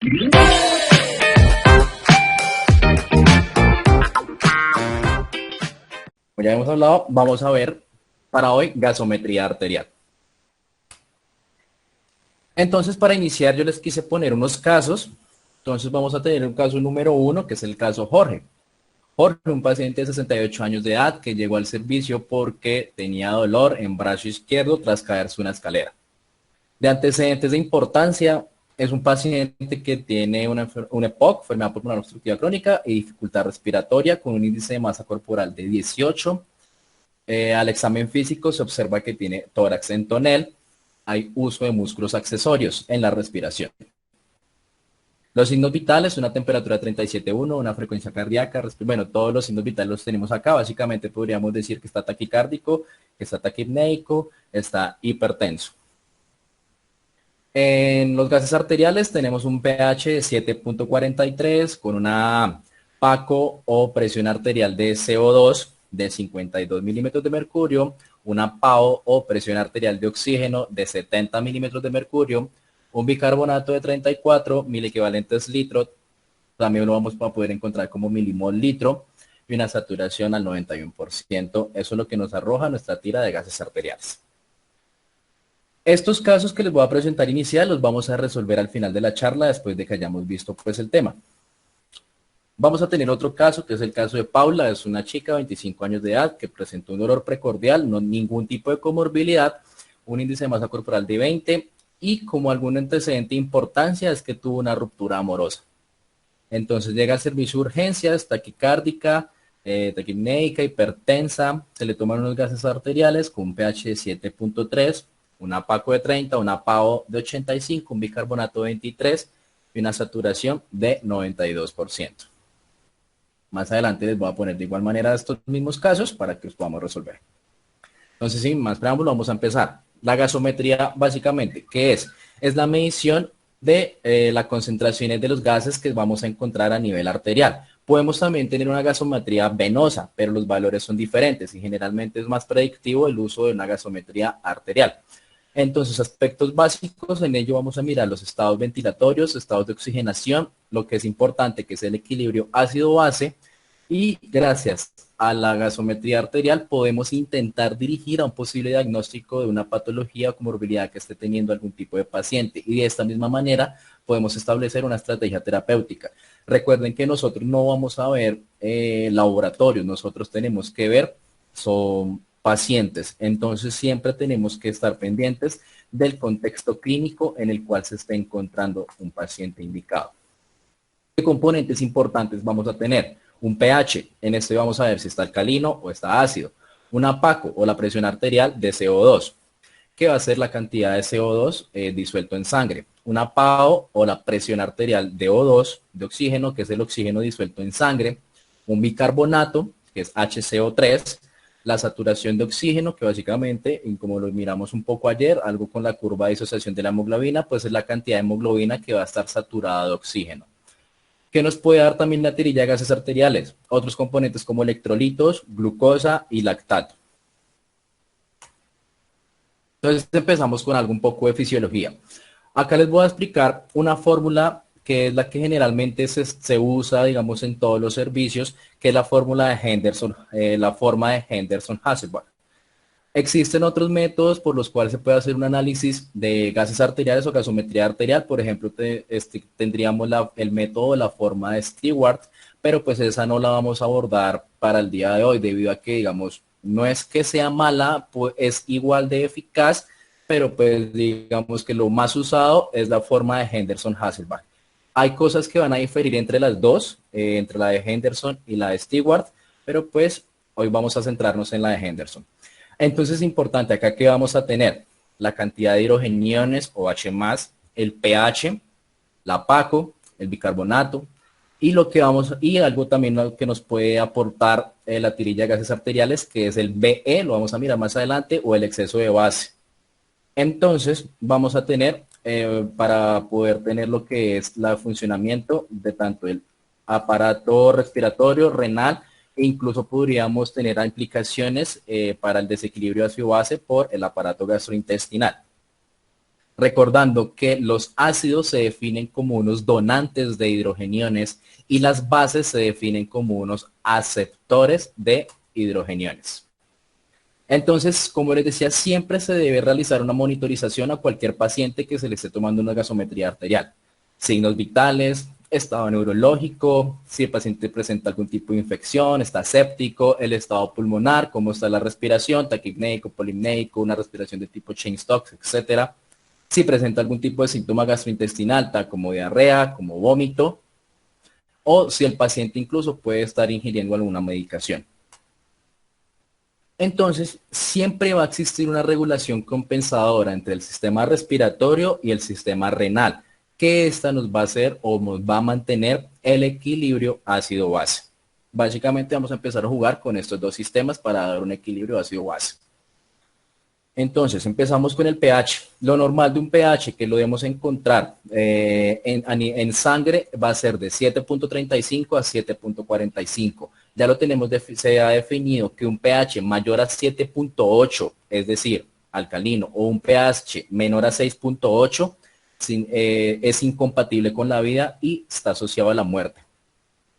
Como ya hemos hablado, vamos a ver para hoy gasometría arterial. Entonces, para iniciar, yo les quise poner unos casos. Entonces, vamos a tener un caso número 1, que es el caso Jorge. Jorge, un paciente de 68 años de edad que llegó al servicio porque tenía dolor en brazo izquierdo tras caerse una escalera. De antecedentes de importancia, es un paciente que tiene una EPOC, enfermedad pulmonar obstructiva crónica, y dificultad respiratoria con un índice de masa corporal de 18. Al examen físico se observa que tiene tórax en tonel. Hay uso de músculos accesorios en la respiración. Los signos vitales, una temperatura de 37,1, una frecuencia cardíaca, bueno, todos los signos vitales los tenemos acá. Básicamente podríamos decir que está taquicárdico, que está taquipneico, está hipertenso. En los gases arteriales tenemos un pH de 7,43 con una PACO o presión arterial de CO2 de 52 milímetros de mercurio, una PAO o presión arterial de oxígeno de 70 milímetros de mercurio, un bicarbonato de 34 equivalentes litro, también lo vamos a poder encontrar como milimol litro, y una saturación al 91%. Eso es lo que nos arroja nuestra tira de gases arteriales. Estos casos que les voy a presentar inicial los vamos a resolver al final de la charla después de que hayamos visto pues el tema. Vamos a tener otro caso que es el caso de Paula. Es una chica de 25 años de edad que presentó un dolor precordial, no ningún tipo de comorbilidad, un índice de masa corporal de 20 y como algún antecedente de importancia es que tuvo una ruptura amorosa. Entonces llega al servicio de urgencias, taquicárdica, taquipneica, hipertensa, se le toman unos gases arteriales con un pH de 7,3, una PACO de 30, una PAO de 85, un bicarbonato de 23 y una saturación de 92%. Más adelante les voy a poner de igual manera estos mismos casos para que los podamos resolver. Entonces, sin más preámbulo, vamos a empezar. La gasometría, básicamente, ¿qué es? Es la medición de las concentraciones de los gases que vamos a encontrar a nivel arterial. Podemos también tener una gasometría venosa, pero los valores son diferentes y generalmente es más predictivo el uso de una gasometría arterial. Entonces, aspectos básicos, en ello vamos a mirar los estados ventilatorios, estados de oxigenación, lo que es importante, que es el equilibrio ácido-base, y gracias a la gasometría arterial podemos intentar dirigir a un posible diagnóstico de una patología o comorbilidad que esté teniendo algún tipo de paciente, y de esta misma manera podemos establecer una estrategia terapéutica. Recuerden que nosotros no vamos a ver laboratorios, nosotros tenemos que ver, son pacientes. Entonces siempre tenemos que estar pendientes del contexto clínico en el cual se está encontrando un paciente indicado. ¿Qué componentes importantes vamos a tener? Un pH, en este vamos a ver si está alcalino o está ácido. Una PACO o la presión arterial de CO2, que va a ser la cantidad de CO2 disuelto en sangre. Una PAO o la presión arterial de O2, de oxígeno, que es el oxígeno disuelto en sangre. Un bicarbonato, que es HCO3, la saturación de oxígeno, que básicamente, como lo miramos un poco ayer, algo con la curva de disociación de la hemoglobina, pues es la cantidad de hemoglobina que va a estar saturada de oxígeno. ¿Qué nos puede dar también la tirilla de gases arteriales? Otros componentes como electrolitos, glucosa y lactato. Entonces empezamos con algo un poco de fisiología. Acá les voy a explicar una fórmula que es la que generalmente se usa, digamos, en todos los servicios, que es la fórmula de Henderson, la forma de Henderson-Hasselbalch. Existen otros métodos por los cuales se puede hacer un análisis de gases arteriales o gasometría arterial. Por ejemplo, tendríamos el método de la forma de Stewart, pero pues esa no la vamos a abordar para el día de hoy, debido a que, digamos, no es que sea mala, pues es igual de eficaz, pero pues digamos que lo más usado es la forma de Henderson-Hasselbalch. Hay cosas que van a diferir entre las dos, entre la de Henderson y la de Stewart, pero pues hoy vamos a centrarnos en la de Henderson. Entonces es importante acá que vamos a tener la cantidad de hidrogeniones o H+, el pH, la PACO, el bicarbonato, y algo también que nos puede aportar la tirilla de gases arteriales, que es el BE, lo vamos a mirar más adelante, o el exceso de base. Entonces vamos a tener, para poder tener lo que es el funcionamiento de tanto el aparato respiratorio, renal, e incluso podríamos tener implicaciones para el desequilibrio ácido-base por el aparato gastrointestinal. recordando que los ácidos se definen como unos donantes de hidrogeniones y las bases se definen como unos aceptores de hidrogeniones. Entonces, como les decía, siempre se debe realizar una monitorización a cualquier paciente que se le esté tomando una gasometría arterial. Signos vitales, estado neurológico, si el paciente presenta algún tipo de infección, está séptico, el estado pulmonar, cómo está la respiración, taquipneico, polipneico, una respiración de tipo Cheyne-Stokes, etcétera. Si presenta algún tipo de síntoma gastrointestinal, tal como diarrea, como vómito, o si el paciente incluso puede estar ingiriendo alguna medicación. Entonces, siempre va a existir una regulación compensadora entre el sistema respiratorio y el sistema renal, que esta nos va a hacer o nos va a mantener el equilibrio ácido-base. Básicamente vamos a empezar a jugar con estos dos sistemas para dar un equilibrio ácido-base. Entonces, empezamos con el pH. Lo normal de un pH que lo debemos encontrar en sangre va a ser de 7.35 a 7.45. Ya lo tenemos, se ha definido que un pH mayor a 7.8, es decir, alcalino, o un pH menor a 6.8, es incompatible con la vida y está asociado a la muerte.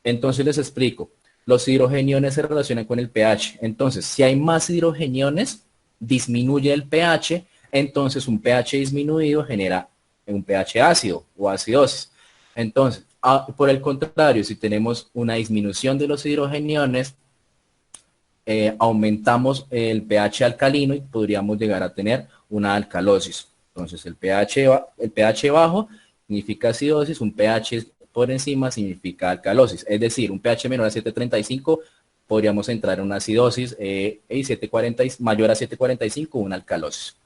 Entonces les explico. Los hidrogeniones se relacionan con el pH. Entonces, si hay más hidrogeniones, disminuye el pH, entonces un pH disminuido genera un pH ácido o acidosis. Entonces, por el contrario, si tenemos una disminución de los hidrogeniones, aumentamos el pH alcalino y podríamos llegar a tener una alcalosis. Entonces, el pH bajo significa acidosis, un pH por encima significa alcalosis. Es decir, un pH menor a 7.35 podríamos entrar en una acidosis y mayor a 7.45 una alcalosis.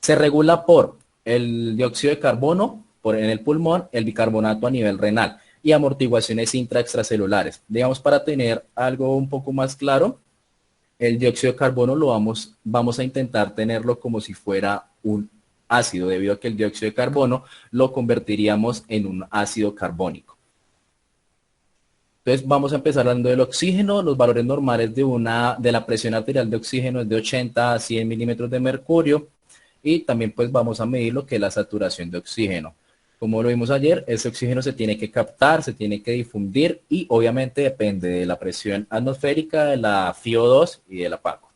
Se regula por el dióxido de carbono en el pulmón, el bicarbonato a nivel renal y amortiguaciones intraextracelulares. Digamos, para tener algo un poco más claro, el dióxido de carbono vamos a intentar tenerlo como si fuera un ácido, debido a que el dióxido de carbono lo convertiríamos en un ácido carbónico. Entonces vamos a empezar hablando del oxígeno. Los valores normales de la presión arterial de oxígeno es de 80 a 100 milímetros de mercurio. Y también pues vamos a medir lo que es la saturación de oxígeno. Como lo vimos ayer, ese oxígeno se tiene que captar, se tiene que difundir y obviamente depende de la presión atmosférica, de la FiO2 y de la PACO.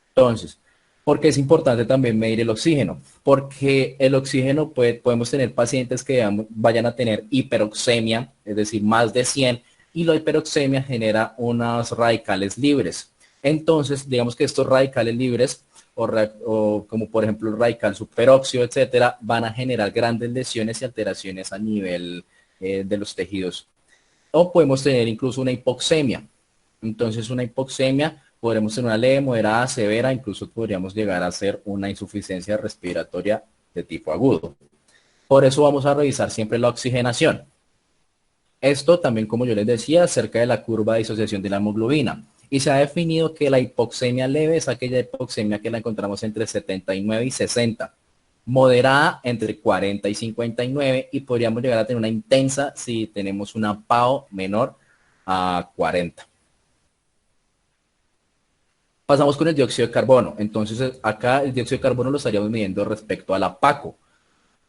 Entonces, ¿por qué es importante también medir el oxígeno? Porque el oxígeno podemos tener pacientes que vayan a tener hiperoxemia, es decir, más de 100, y la hiperoxemia genera unos radicales libres. Entonces, digamos que estos radicales libres, o como por ejemplo el radical superóxido, etcétera, van a generar grandes lesiones y alteraciones a nivel de los tejidos. O podemos tener incluso una hipoxemia. Entonces, una hipoxemia podremos tener una leve, moderada, severa, incluso podríamos llegar a ser una insuficiencia respiratoria de tipo agudo. Por eso vamos a revisar siempre la oxigenación. Esto también, como yo les decía, acerca de la curva de disociación de la hemoglobina. Y se ha definido que la hipoxemia leve es aquella hipoxemia que la encontramos entre 79 y 60. Moderada entre 40 y 59 y podríamos llegar a tener una intensa si tenemos una PAO menor a 40. Pasamos con el dióxido de carbono. Entonces acá el dióxido de carbono lo estaríamos midiendo respecto a la PACO.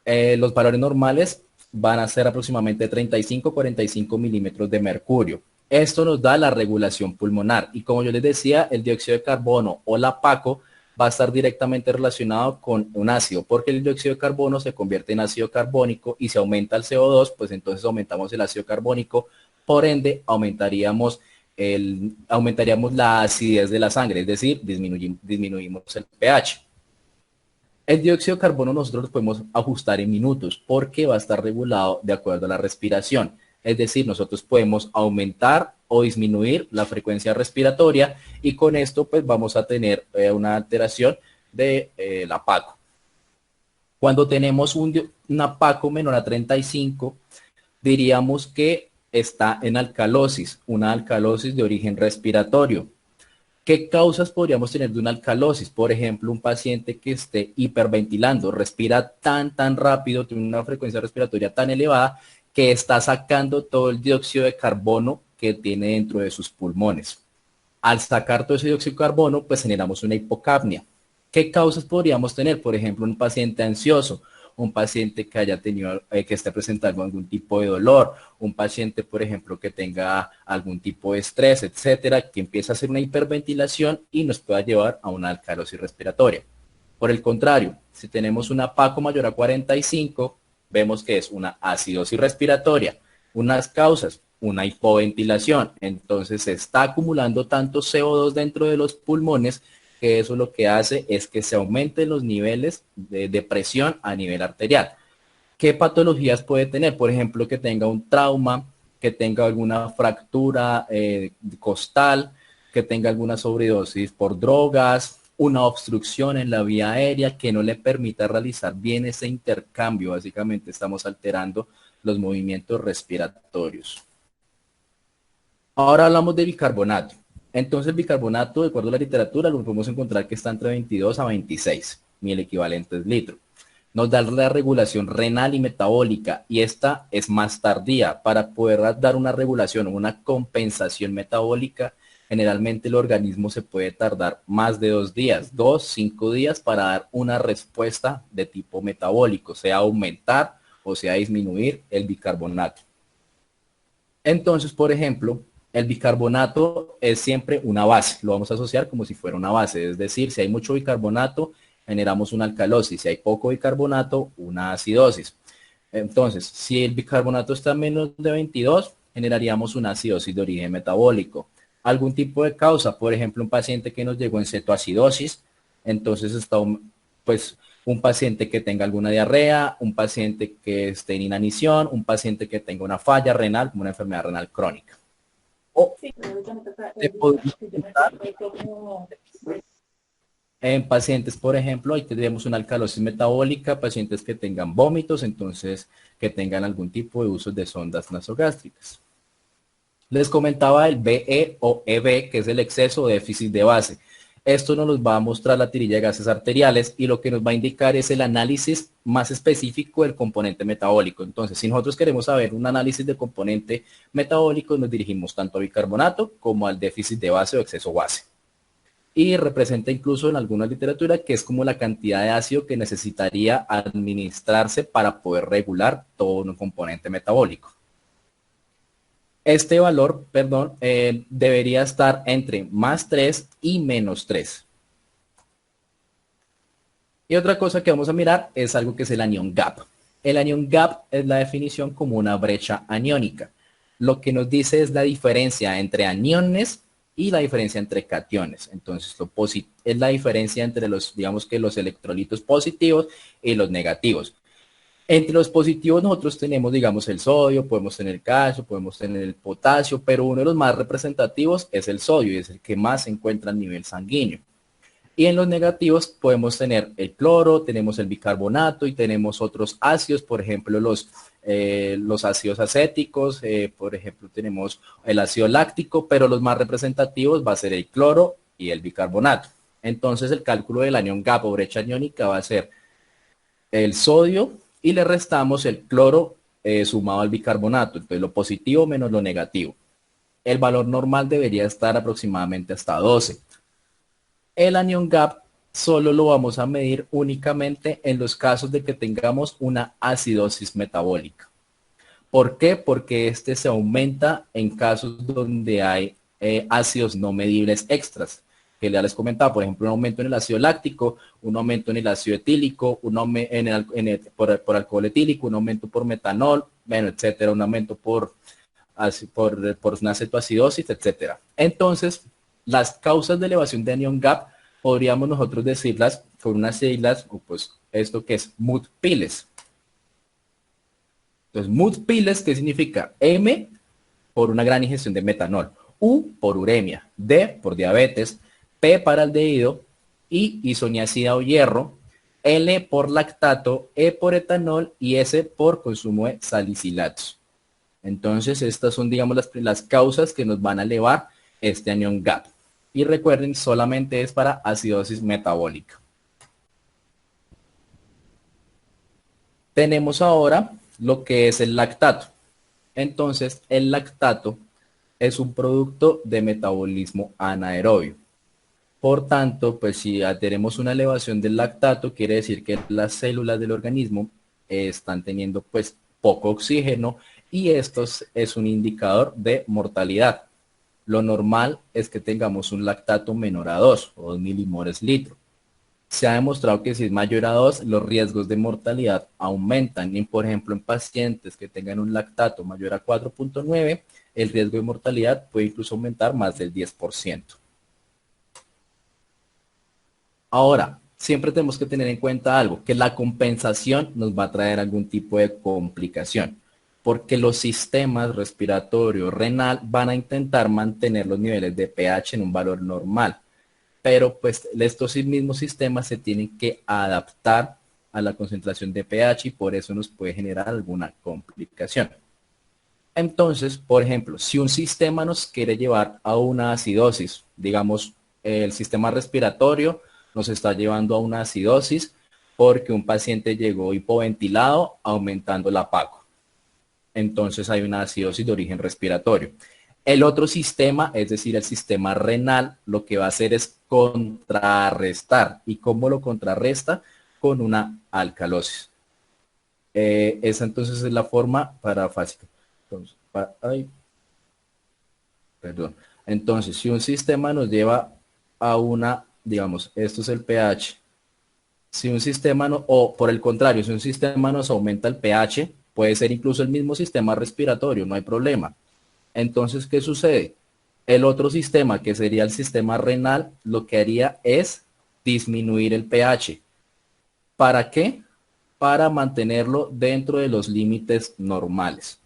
Los valores normales van a ser aproximadamente 35-45 milímetros de mercurio. Esto nos da la regulación pulmonar y como yo les decía, el dióxido de carbono o la PACO va a estar directamente relacionado con un ácido, porque el dióxido de carbono se convierte en ácido carbónico y si aumenta el CO2, pues entonces aumentamos el ácido carbónico, por ende aumentaríamos la acidez de la sangre, es decir, disminuimos el pH. El dióxido de carbono nosotros lo podemos ajustar en minutos porque va a estar regulado de acuerdo a la respiración. Es decir, nosotros podemos aumentar o disminuir la frecuencia respiratoria y con esto pues vamos a tener una alteración de la PACO. Cuando tenemos una PACO menor a 35, diríamos que está en alcalosis, una alcalosis de origen respiratorio. ¿Qué causas podríamos tener de una alcalosis? Por ejemplo, un paciente que esté hiperventilando, respira tan rápido, tiene una frecuencia respiratoria tan elevada que está sacando todo el dióxido de carbono que tiene dentro de sus pulmones. Al sacar todo ese dióxido de carbono, pues generamos una hipocapnia. ¿Qué causas podríamos tener? Por ejemplo, un paciente ansioso, un paciente que haya tenido, que esté presentando algún tipo de dolor, un paciente, por ejemplo, que tenga algún tipo de estrés, etcétera, que empiece a hacer una hiperventilación y nos pueda llevar a una alcalosis respiratoria. Por el contrario, si tenemos una PACO mayor a 45, vemos que es una acidosis respiratoria. Unas causas, una hipoventilación. Entonces se está acumulando tanto CO2 dentro de los pulmones que eso lo que hace es que se aumenten los niveles de presión a nivel arterial. ¿Qué patologías puede tener? Por ejemplo, que tenga un trauma, que tenga alguna fractura costal, que tenga alguna sobredosis por drogas, una obstrucción en la vía aérea que no le permita realizar bien ese intercambio. Básicamente estamos alterando los movimientos respiratorios. Ahora hablamos de bicarbonato. Entonces el bicarbonato, de acuerdo a la literatura, lo podemos encontrar que está entre 22 a 26, y el equivalente es litro. Nos da la regulación renal y metabólica, y esta es más tardía. Para poder dar una regulación o una compensación metabólica, generalmente el organismo se puede tardar más de 2 días, 2, 5 días para dar una respuesta de tipo metabólico, sea aumentar o sea disminuir el bicarbonato. Entonces, por ejemplo, el bicarbonato es siempre una base, lo vamos a asociar como si fuera una base, es decir, si hay mucho bicarbonato, generamos una alcalosis, si hay poco bicarbonato, una acidosis. Entonces, si el bicarbonato está a menos de 22, generaríamos una acidosis de origen metabólico. Algún tipo de causa, por ejemplo, un paciente que nos llegó en cetoacidosis, entonces está pues un paciente que tenga alguna diarrea, un paciente que esté en inanición, un paciente que tenga una falla renal, como una enfermedad renal crónica. O se podría presentar en pacientes, por ejemplo, ahí tendríamos una alcalosis metabólica, pacientes que tengan vómitos, entonces que tengan algún tipo de uso de sondas nasogástricas. Les comentaba el BE o EB, que es el exceso o déficit de base. Esto nos va a mostrar la tirilla de gases arteriales y lo que nos va a indicar es el análisis más específico del componente metabólico. Entonces, si nosotros queremos saber un análisis del componente metabólico, nos dirigimos tanto a bicarbonato como al déficit de base o exceso base. Y representa incluso en alguna literatura que es como la cantidad de ácido que necesitaría administrarse para poder regular todo un componente metabólico. Este valor, perdón, debería estar entre más 3 y menos 3. Y otra cosa que vamos a mirar es algo que es el anion gap. El anion gap es la definición como una brecha aniónica. Lo que nos dice es la diferencia entre aniones y la diferencia entre cationes. Entonces, es la diferencia entre los, digamos que los electrolitos positivos y los negativos. Entre los positivos nosotros tenemos, digamos, el sodio, podemos tener calcio, podemos tener el potasio, pero uno de los más representativos es el sodio y es el que más se encuentra a nivel sanguíneo. Y en los negativos podemos tener el cloro, tenemos el bicarbonato y tenemos otros ácidos, por ejemplo, los ácidos acéticos, por ejemplo, tenemos el ácido láctico, pero los más representativos va a ser el cloro y el bicarbonato. Entonces el cálculo del anion gap o brecha aniónica va a ser el sodio y le restamos el cloro sumado al bicarbonato, entonces lo positivo menos lo negativo. El valor normal debería estar aproximadamente hasta 12. El anion gap solo lo vamos a medir únicamente en los casos de que tengamos una acidosis metabólica. ¿Por qué? Porque este se aumenta en casos donde hay ácidos no medibles extras, que ya les comentaba, por ejemplo, un aumento en el ácido láctico, un aumento en el ácido etílico, por alcohol etílico, un aumento por metanol, bueno, etcétera, un aumento por una cetoacidosis, etcétera. Entonces, las causas de elevación de anion gap podríamos nosotros decirlas con unas siglas, o pues esto que es MUD-PILES. Entonces, MUD-PILES, ¿qué significa? M por una gran ingestión de metanol, U por uremia, D por diabetes, P para aldehído, I isoniazida o hierro, L por lactato, E por etanol y S por consumo de salicilatos. Entonces, estas son, digamos, las causas que nos van a elevar este anion gap. Y recuerden, solamente es para acidosis metabólica. Tenemos ahora lo que es el lactato. Entonces, el lactato es un producto de metabolismo anaerobio. Por tanto, pues si tenemos una elevación del lactato, quiere decir que las células del organismo están teniendo pues poco oxígeno y esto es un indicador de mortalidad. Lo normal es que tengamos un lactato menor a 2 o 2 milimoles litro. Se ha demostrado que si es mayor a 2, los riesgos de mortalidad aumentan. Y, por ejemplo, en pacientes que tengan un lactato mayor a 4.9, el riesgo de mortalidad puede incluso aumentar más del 10%. Ahora, siempre tenemos que tener en cuenta algo, que la compensación nos va a traer algún tipo de complicación, porque los sistemas respiratorio, renal van a intentar mantener los niveles de pH en un valor normal, pero pues estos mismos sistemas se tienen que adaptar a la concentración de pH y por eso nos puede generar alguna complicación. Entonces, por ejemplo, si un sistema nos quiere llevar a una acidosis, digamos, el sistema respiratorio nos está llevando a una acidosis porque un paciente llegó hipoventilado aumentando la PACO. Entonces hay una acidosis de origen respiratorio. El otro sistema, es decir, el sistema renal, lo que va a hacer es contrarrestar. ¿Y cómo lo contrarresta? Con una alcalosis. Esa entonces es la forma parafásica. Entonces, perdón. Entonces, si un sistema nos lleva a una, digamos, esto es el pH. Si un sistema, no, o por el contrario, si un sistema nos aumenta el pH, puede ser incluso el mismo sistema respiratorio, no hay problema. Entonces, ¿qué sucede? El otro sistema, que sería el sistema renal, lo que haría es disminuir el pH. ¿Para qué? Para mantenerlo dentro de los límites normales.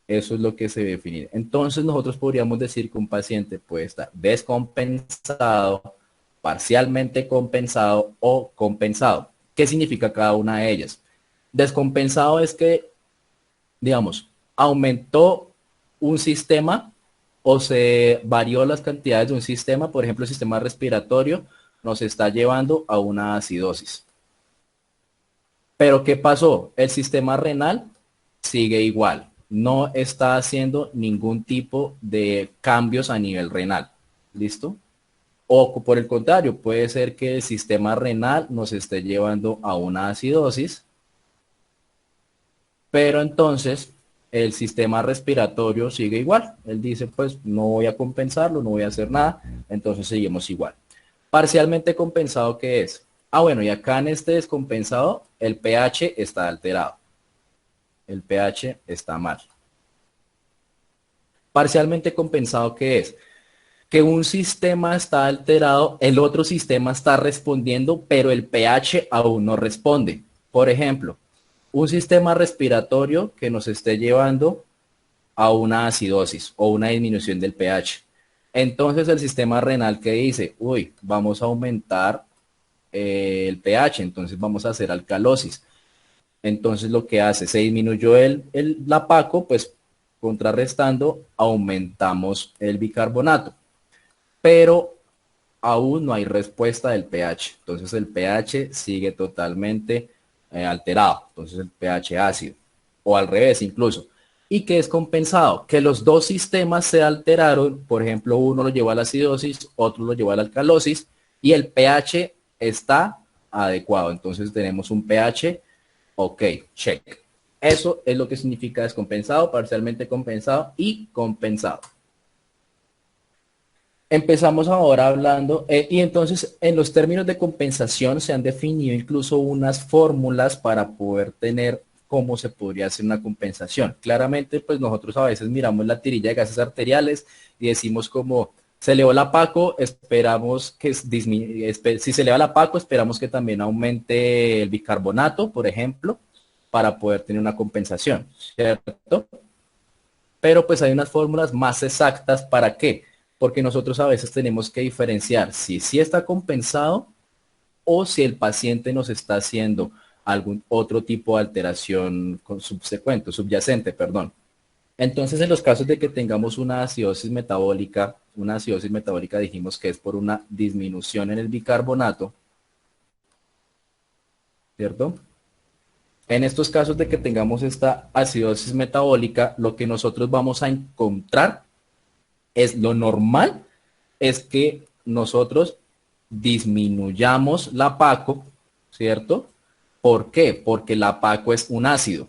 Eso es lo que se define. Entonces nosotros podríamos decir que un paciente puede estar descompensado, parcialmente compensado o compensado. ¿Qué significa cada una de ellas? Descompensado es que, digamos, aumentó un sistema o se varió las cantidades de un sistema, por ejemplo, el sistema respiratorio nos está llevando a una acidosis. Pero ¿qué pasó? El sistema renal sigue igual. No está haciendo ningún tipo de cambios a nivel renal. ¿Listo? O por el contrario, puede ser que el sistema renal nos esté llevando a una acidosis, pero entonces el sistema respiratorio sigue igual. Él dice, pues no voy a compensarlo, no voy a hacer nada, entonces seguimos igual. Parcialmente compensado, ¿qué es? Ah, bueno, y acá en este descompensado, el pH está alterado. El pH está mal. Parcialmente compensado, ¿qué es? Que un sistema está alterado, el otro sistema está respondiendo, pero el pH aún no responde. Por ejemplo, un sistema respiratorio que nos esté llevando a una acidosis o una disminución del pH. Entonces el sistema renal que dice, uy, vamos a aumentar el pH, entonces vamos a hacer alcalosis. Entonces lo que hace, se disminuyó la PACO, pues contrarrestando, aumentamos el bicarbonato. Pero aún no hay respuesta del pH. Entonces el pH sigue totalmente alterado. Entonces el pH ácido. O al revés incluso. ¿Y qué es compensado? Que los dos sistemas se alteraron. Por ejemplo, uno lo llevó a la acidosis, otro lo llevó a la alcalosis. Y el pH está adecuado. Entonces tenemos un pH, ok, check. Eso es lo que significa descompensado, parcialmente compensado y compensado. Empezamos ahora hablando, y entonces en los términos de compensación se han definido incluso unas fórmulas para poder tener cómo se podría hacer una compensación. Claramente, pues nosotros a veces miramos la tirilla de gases arteriales y decimos como, se elevó la PACO, esperamos que si se eleva la PACO, esperamos que también aumente el bicarbonato, por ejemplo, para poder tener una compensación, ¿cierto? Pero pues hay unas fórmulas más exactas para qué, porque nosotros a veces tenemos que diferenciar si sí está compensado o si el paciente nos está haciendo algún otro tipo de alteración subsecuente, subyacente, perdón. Entonces, en los casos de que tengamos una acidosis metabólica dijimos que es por una disminución en el bicarbonato, ¿cierto? En estos casos de que tengamos esta acidosis metabólica, lo que nosotros vamos a encontrar es lo normal, es que nosotros disminuyamos la PACO, ¿cierto? ¿Por qué? Porque la PACO es un ácido.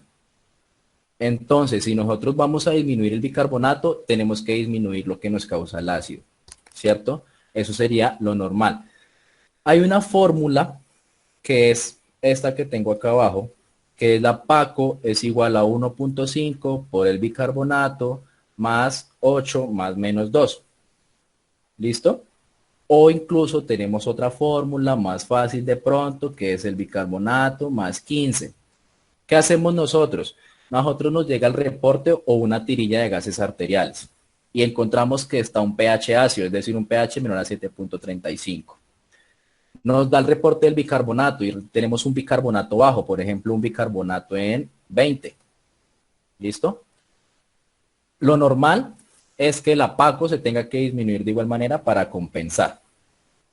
Entonces, si nosotros vamos a disminuir el bicarbonato, tenemos que disminuir lo que nos causa el ácido, ¿cierto? Eso sería lo normal. Hay una fórmula que es esta que tengo acá abajo, que es la PACO es igual a 1.5 por el bicarbonato más 8 más menos 2. ¿Listo? O incluso tenemos otra fórmula más fácil de pronto, que es el bicarbonato más 15. ¿Qué hacemos nosotros? Nosotros nos llega el reporte o una tirilla de gases arteriales y encontramos que está un pH ácido, es decir, un pH menor a 7.35. Nos da el reporte del bicarbonato y tenemos un bicarbonato bajo, por ejemplo, un bicarbonato en 20. ¿Listo? Lo normal es que la PACO se tenga que disminuir de igual manera para compensar.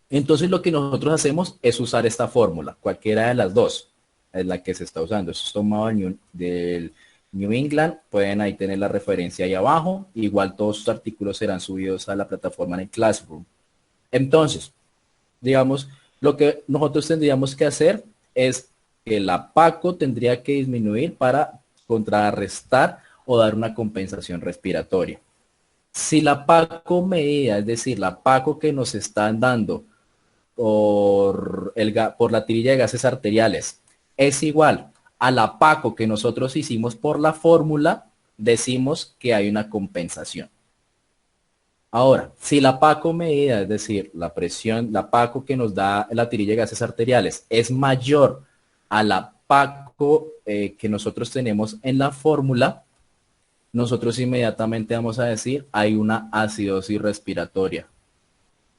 Entonces lo que nosotros hacemos es usar esta fórmula, cualquiera de las dos es la que se está usando. Esto es tomado del New England, pueden ahí tener la referencia ahí abajo. Igual todos sus artículos serán subidos a la plataforma en Classroom. Entonces, digamos, lo que nosotros tendríamos que hacer es que la PACO tendría que disminuir para contrarrestar o dar una compensación respiratoria. Si la PACO medida, es decir, la PACO que nos están dando por la tirilla de gases arteriales es igual a la PACO que nosotros hicimos por la fórmula, decimos que hay una compensación. Ahora, si la PACO medida, es decir, la presión, la PACO que nos da la tirilla de gases arteriales es mayor a la PACO que nosotros tenemos en la fórmula, nosotros inmediatamente vamos a decir hay una acidosis respiratoria.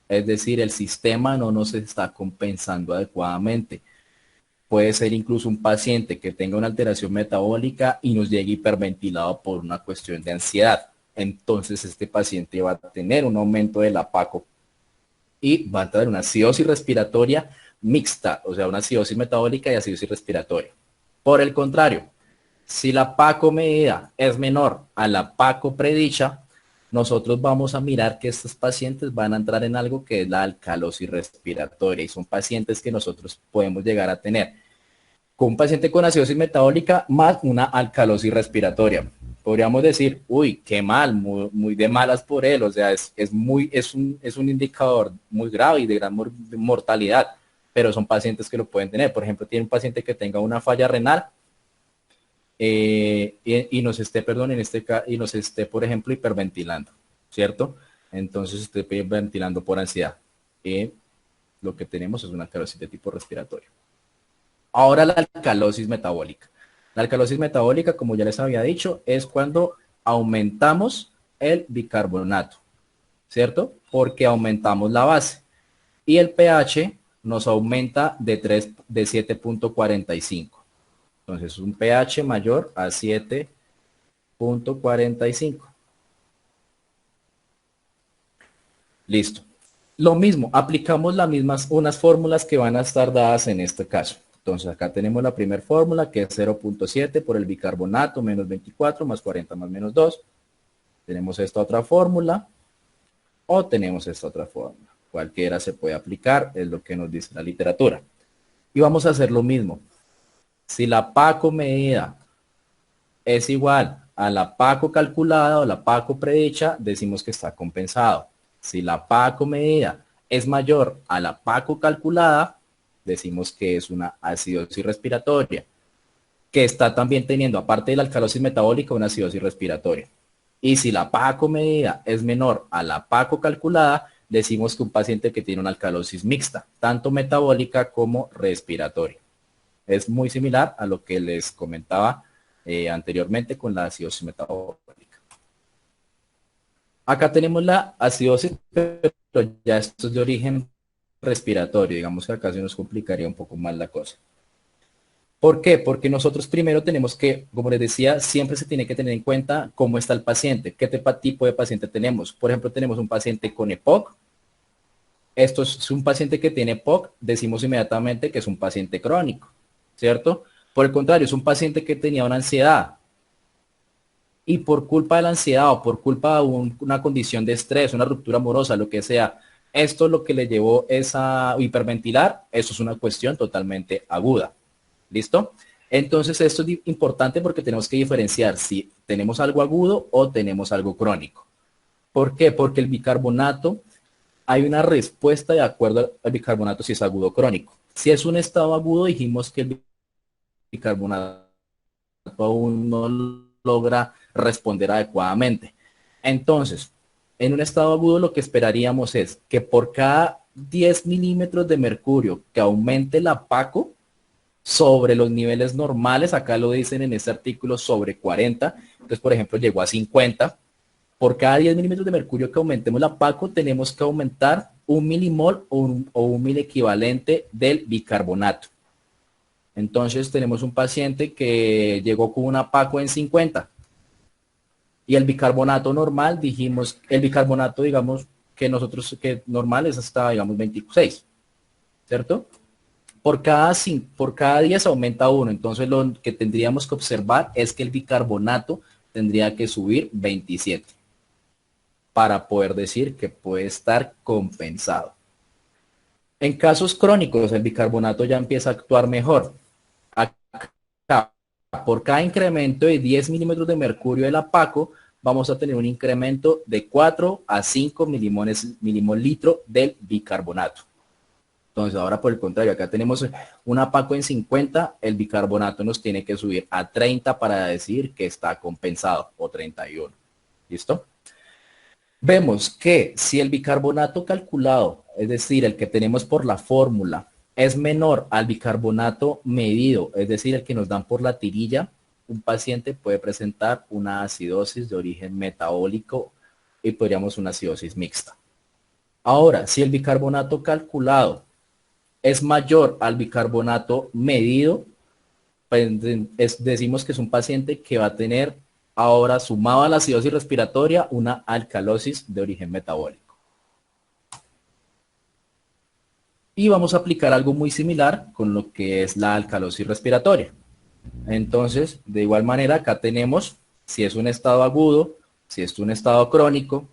Es decir, el sistema no nos está compensando adecuadamente. Puede ser incluso un paciente que tenga una alteración metabólica y nos llegue hiperventilado por una cuestión de ansiedad. Entonces este paciente va a tener un aumento de la PACO y va a tener una acidosis respiratoria mixta, o sea, una acidosis metabólica y acidosis respiratoria. Por el contrario, si la PACO medida es menor a la PACO predicha, nosotros vamos a mirar que estos pacientes van a entrar en algo que es la alcalosis respiratoria y son pacientes que nosotros podemos llegar a tener con un paciente con acidosis metabólica más una alcalosis respiratoria. Podríamos decir, uy, qué mal, muy de malas por él, o sea, es un indicador muy grave y de gran mortalidad, pero son pacientes que lo pueden tener. Por ejemplo, tiene un paciente que tenga una falla renal y nos esté, perdón, en este caso, y nos esté, por ejemplo, hiperventilando, ¿cierto? Entonces esté hiperventilando por ansiedad. Lo que tenemos es una alcalosis de tipo respiratorio. Ahora la alcalosis metabólica. La alcalosis metabólica, como ya les había dicho, es cuando aumentamos el bicarbonato, ¿cierto? Porque aumentamos la base. Y el pH nos aumenta de 7.45. Entonces, un pH mayor a 7.45. Listo. Lo mismo, aplicamos unas fórmulas que van a estar dadas en este caso. Entonces, acá tenemos la primera fórmula, que es 0.7 por el bicarbonato menos 24 más 40 más menos 2. Tenemos esta otra fórmula o tenemos esta otra fórmula. Cualquiera se puede aplicar, es lo que nos dice la literatura. Y vamos a hacer lo mismo. Si la PACO medida es igual a la PACO calculada o la PACO predicha, decimos que está compensado. Si la PACO medida es mayor a la PACO calculada, decimos que es una acidosis respiratoria, que está también teniendo, aparte de la alcalosis metabólica, una acidosis respiratoria. Y si la PACO medida es menor a la PACO calculada, decimos que un paciente que tiene una alcalosis mixta, tanto metabólica como respiratoria. Es muy similar a lo que les comentaba anteriormente con la acidosis metabólica. Acá tenemos la acidosis, pero ya esto es de origen respiratorio. Digamos que acá se nos complicaría un poco más la cosa. ¿Por qué? Porque nosotros primero tenemos que, como les decía, siempre se tiene que tener en cuenta cómo está el paciente, qué tipo de paciente tenemos. Por ejemplo, tenemos un paciente con EPOC. Esto es un paciente que tiene EPOC, decimos inmediatamente que es un paciente crónico, ¿cierto? Por el contrario, es un paciente que tenía una ansiedad y por culpa de la ansiedad o por culpa de una condición de estrés, una ruptura amorosa, lo que sea, esto lo que le llevó es a hiperventilar, eso es una cuestión totalmente aguda. ¿Listo? Entonces esto es importante porque tenemos que diferenciar si tenemos algo agudo o tenemos algo crónico. ¿Por qué? Porque el bicarbonato, hay una respuesta de acuerdo al bicarbonato si es agudo o crónico. Si es un estado agudo, dijimos que el bicarbonato aún no logra responder adecuadamente. Entonces, en un estado agudo lo que esperaríamos es que por cada 10 milímetros de mercurio que aumente la PACO sobre los niveles normales, acá lo dicen en este artículo sobre 40, entonces por ejemplo llegó a 50, por cada 10 milímetros de mercurio que aumentemos la PACO tenemos que aumentar un milimol o un mil equivalente del bicarbonato. Entonces tenemos un paciente que llegó con una PACO en 50 y el bicarbonato normal, dijimos, el bicarbonato digamos que nosotros, que normal es hasta digamos 26, ¿cierto? Por cada 10 aumenta uno, entonces lo que tendríamos que observar es que el bicarbonato tendría que subir 27 para poder decir que puede estar compensado. En casos crónicos, el bicarbonato ya empieza a actuar mejor. Acá, por cada incremento de 10 milímetros de mercurio de la PACO, vamos a tener un incremento de 4 a 5 milimol litro del bicarbonato. Entonces, ahora por el contrario, acá tenemos una PACO en 50, el bicarbonato nos tiene que subir a 30 para decir que está compensado, o 31. ¿Listo? Vemos que si el bicarbonato calculado, es decir, el que tenemos por la fórmula, es menor al bicarbonato medido, es decir, el que nos dan por la tirilla, un paciente puede presentar una acidosis de origen metabólico y podríamos una acidosis mixta. Ahora, si el bicarbonato calculado es mayor al bicarbonato medido, pues decimos que es un paciente que va a tener ahora, sumado a la acidosis respiratoria, una alcalosis de origen metabólico. Y vamos a aplicar algo muy similar con lo que es la alcalosis respiratoria. Entonces, de igual manera, acá tenemos si es un estado agudo, si es un estado crónico.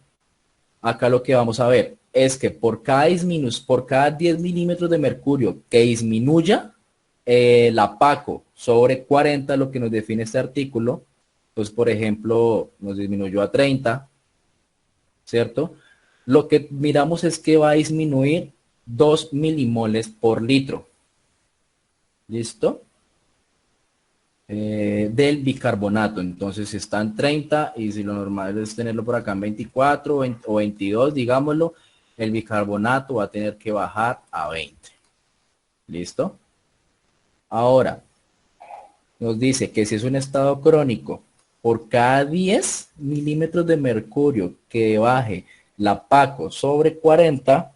Acá lo que vamos a ver es que por cada 10 milímetros de mercurio que disminuya la PACO sobre 40, lo que nos define este artículo, pues por ejemplo nos disminuyó a 30, ¿cierto? Lo que miramos es que va a disminuir 2 milimoles por litro. ¿Listo? Del bicarbonato. Entonces si está en 30 y si lo normal es tenerlo por acá en 24 o 22, digámoslo, el bicarbonato va a tener que bajar a 20. ¿Listo? Ahora, nos dice que si es un estado crónico, por cada 10 milímetros de mercurio que baje la PACO sobre 40,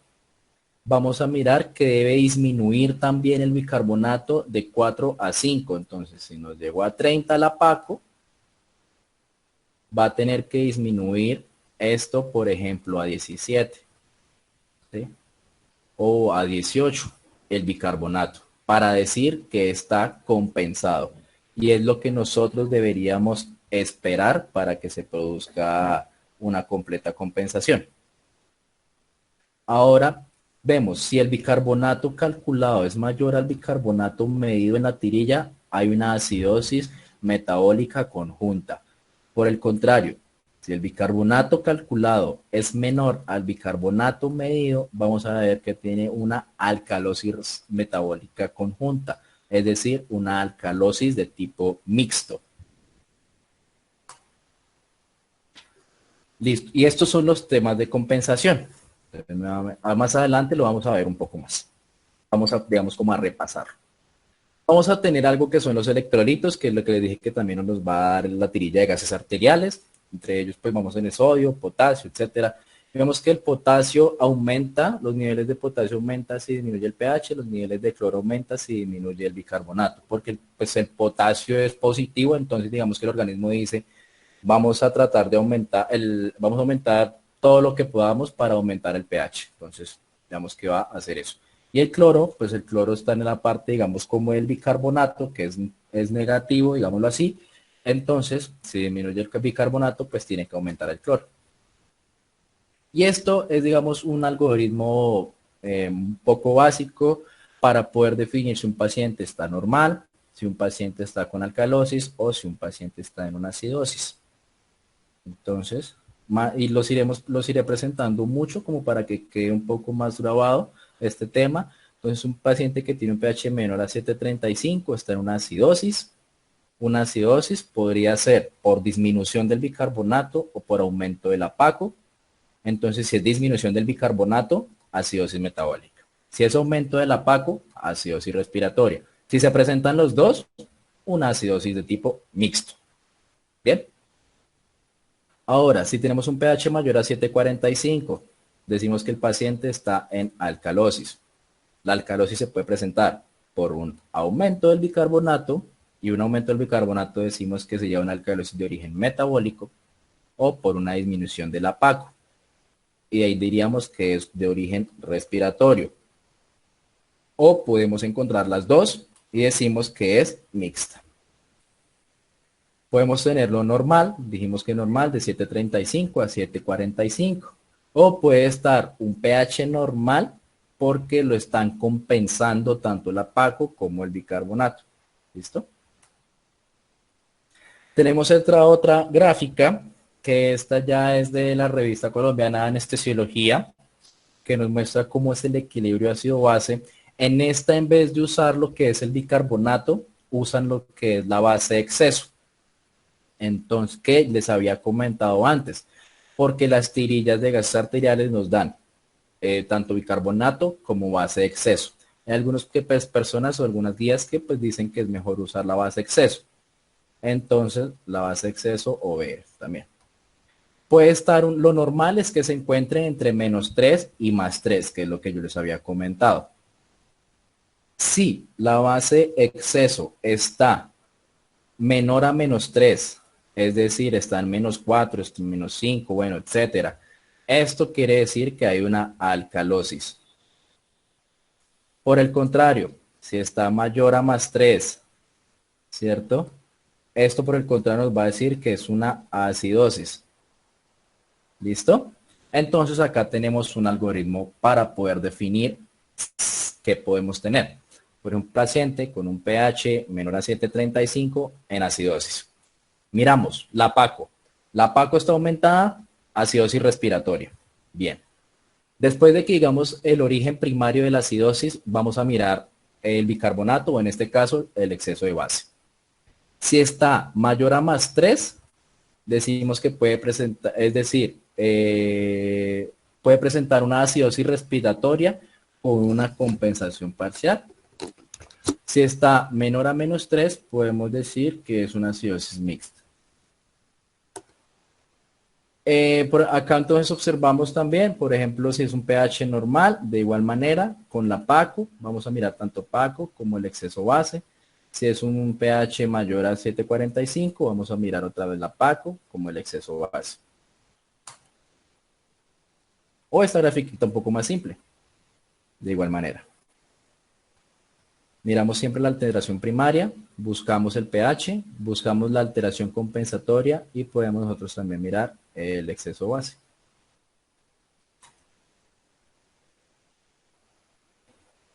vamos a mirar que debe disminuir también el bicarbonato de 4 a 5. Entonces, si nos llegó a 30 la PACO, va a tener que disminuir esto, por ejemplo, a 17, ¿sí? O a 18, el bicarbonato, para decir que está compensado. Y es lo que nosotros deberíamos esperar para que se produzca una completa compensación. Ahora vemos, si el bicarbonato calculado es mayor al bicarbonato medido en la tirilla, hay una acidosis metabólica conjunta. Por el contrario, si el bicarbonato calculado es menor al bicarbonato medido, vamos a ver que tiene una alcalosis metabólica conjunta, es decir, una alcalosis de tipo mixto. Listo. Y estos son los temas de compensación. Más adelante lo vamos a ver un poco más. Vamos a, digamos, como a repasar. Vamos a tener algo que son los electrolitos, que es lo que les dije que también nos va a dar la tirilla de gases arteriales. Entre ellos, pues vamos en el sodio, potasio, etcétera. Vemos que el potasio aumenta, los niveles de potasio aumentan si disminuye el pH, los niveles de cloro aumentan si disminuye el bicarbonato, porque pues el potasio es positivo, entonces digamos que el organismo dice, vamos a tratar de aumentar vamos a aumentar todo lo que podamos para aumentar el pH. Entonces, digamos que va a hacer eso. Y el cloro, pues el cloro está en la parte, digamos, como el bicarbonato, que es negativo, digámoslo así. Entonces, si disminuye el bicarbonato, pues tiene que aumentar el cloro. Y esto es, digamos, un algoritmo un poco básico para poder definir si un paciente está normal, si un paciente está con alcalosis o si un paciente está en una acidosis. Entonces, y los iré presentando mucho como para que quede un poco más grabado este tema. Entonces, un paciente que tiene un pH menor a 7.35 está en una acidosis. Una acidosis podría ser por disminución del bicarbonato o por aumento del APACO. Entonces, si es disminución del bicarbonato, acidosis metabólica. Si es aumento del APACO, acidosis respiratoria. Si se presentan los dos, una acidosis de tipo mixto. Bien. Ahora, si tenemos un pH mayor a 7.45, decimos que el paciente está en alcalosis. La alcalosis se puede presentar por un aumento del bicarbonato, y un aumento del bicarbonato decimos que sería una alcalosis de origen metabólico, o por una disminución del APACO. Y ahí diríamos que es de origen respiratorio. O podemos encontrar las dos y decimos que es mixta. Podemos tenerlo normal, dijimos que normal de 7.35 a 7.45. O puede estar un pH normal porque lo están compensando tanto el APACO como el bicarbonato. ¿Listo? Tenemos otra gráfica, que esta ya es de la revista colombiana de anestesiología, que nos muestra cómo es el equilibrio ácido-base. En esta, en vez de usar lo que es el bicarbonato, usan lo que es la base de exceso. Entonces, que les había comentado antes, porque las tirillas de gases arteriales nos dan tanto bicarbonato como base de exceso. Hay algunas personas o algunas guías que pues dicen que es mejor usar la base de exceso. Entonces, la base de exceso o B también. Puede estar, lo normal es que se encuentre entre -3 y +3, que es lo que yo les había comentado. Si la base exceso está menor a -3, es decir, está en -4, está en -5, bueno, etcétera. Esto quiere decir que hay una alcalosis. Por el contrario, si está mayor a +3, ¿cierto? Esto por el contrario nos va a decir que es una acidosis. ¿Listo? Entonces acá tenemos un algoritmo para poder definir qué podemos tener. Por un paciente con un pH menor a 7.35 en acidosis. Miramos, la PACO. La PACO está aumentada, acidosis respiratoria. Bien. Después de que digamos el origen primario de la acidosis, vamos a mirar el bicarbonato, o en este caso, el exceso de base. Si está mayor a +3, decimos que puede presentar, es decir, puede presentar una acidosis respiratoria con una compensación parcial. Si está menor a -3, podemos decir que es una acidosis mixta. Por acá entonces observamos también, por ejemplo, si es un pH normal, de igual manera, con la PACO, vamos a mirar tanto PACO como el exceso base. Si es un pH mayor a 7.45, vamos a mirar otra vez la PACO como el exceso base. O esta gráfica un poco más simple, de igual manera. Miramos siempre la alteración primaria, buscamos el pH, buscamos la alteración compensatoria y podemos nosotros también mirar el exceso base.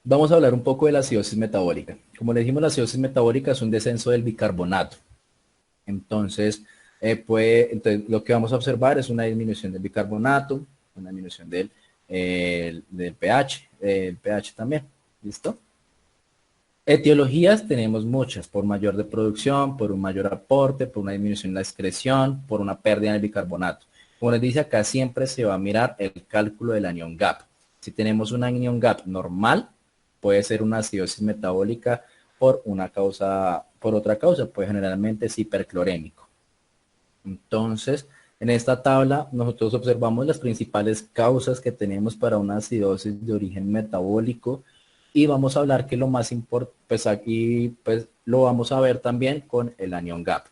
Vamos a hablar un poco de la acidosis metabólica. Como le dijimos, la acidosis metabólica es un descenso del bicarbonato. Entonces, entonces, lo que vamos a observar es una disminución del bicarbonato, una disminución del pH, el pH también. ¿Listo? Etiologías tenemos muchas, por mayor de producción, por un mayor aporte, por una disminución de la excreción, por una pérdida del bicarbonato. Como les dice acá, siempre se va a mirar el cálculo del anion gap. Si tenemos un anion gap normal, puede ser una acidosis metabólica por otra causa, pues generalmente es hiperclorémico. Entonces, en esta tabla nosotros observamos las principales causas que tenemos para una acidosis de origen metabólico. Y vamos a hablar que lo más importante, pues aquí pues lo vamos a ver también con el anion gap.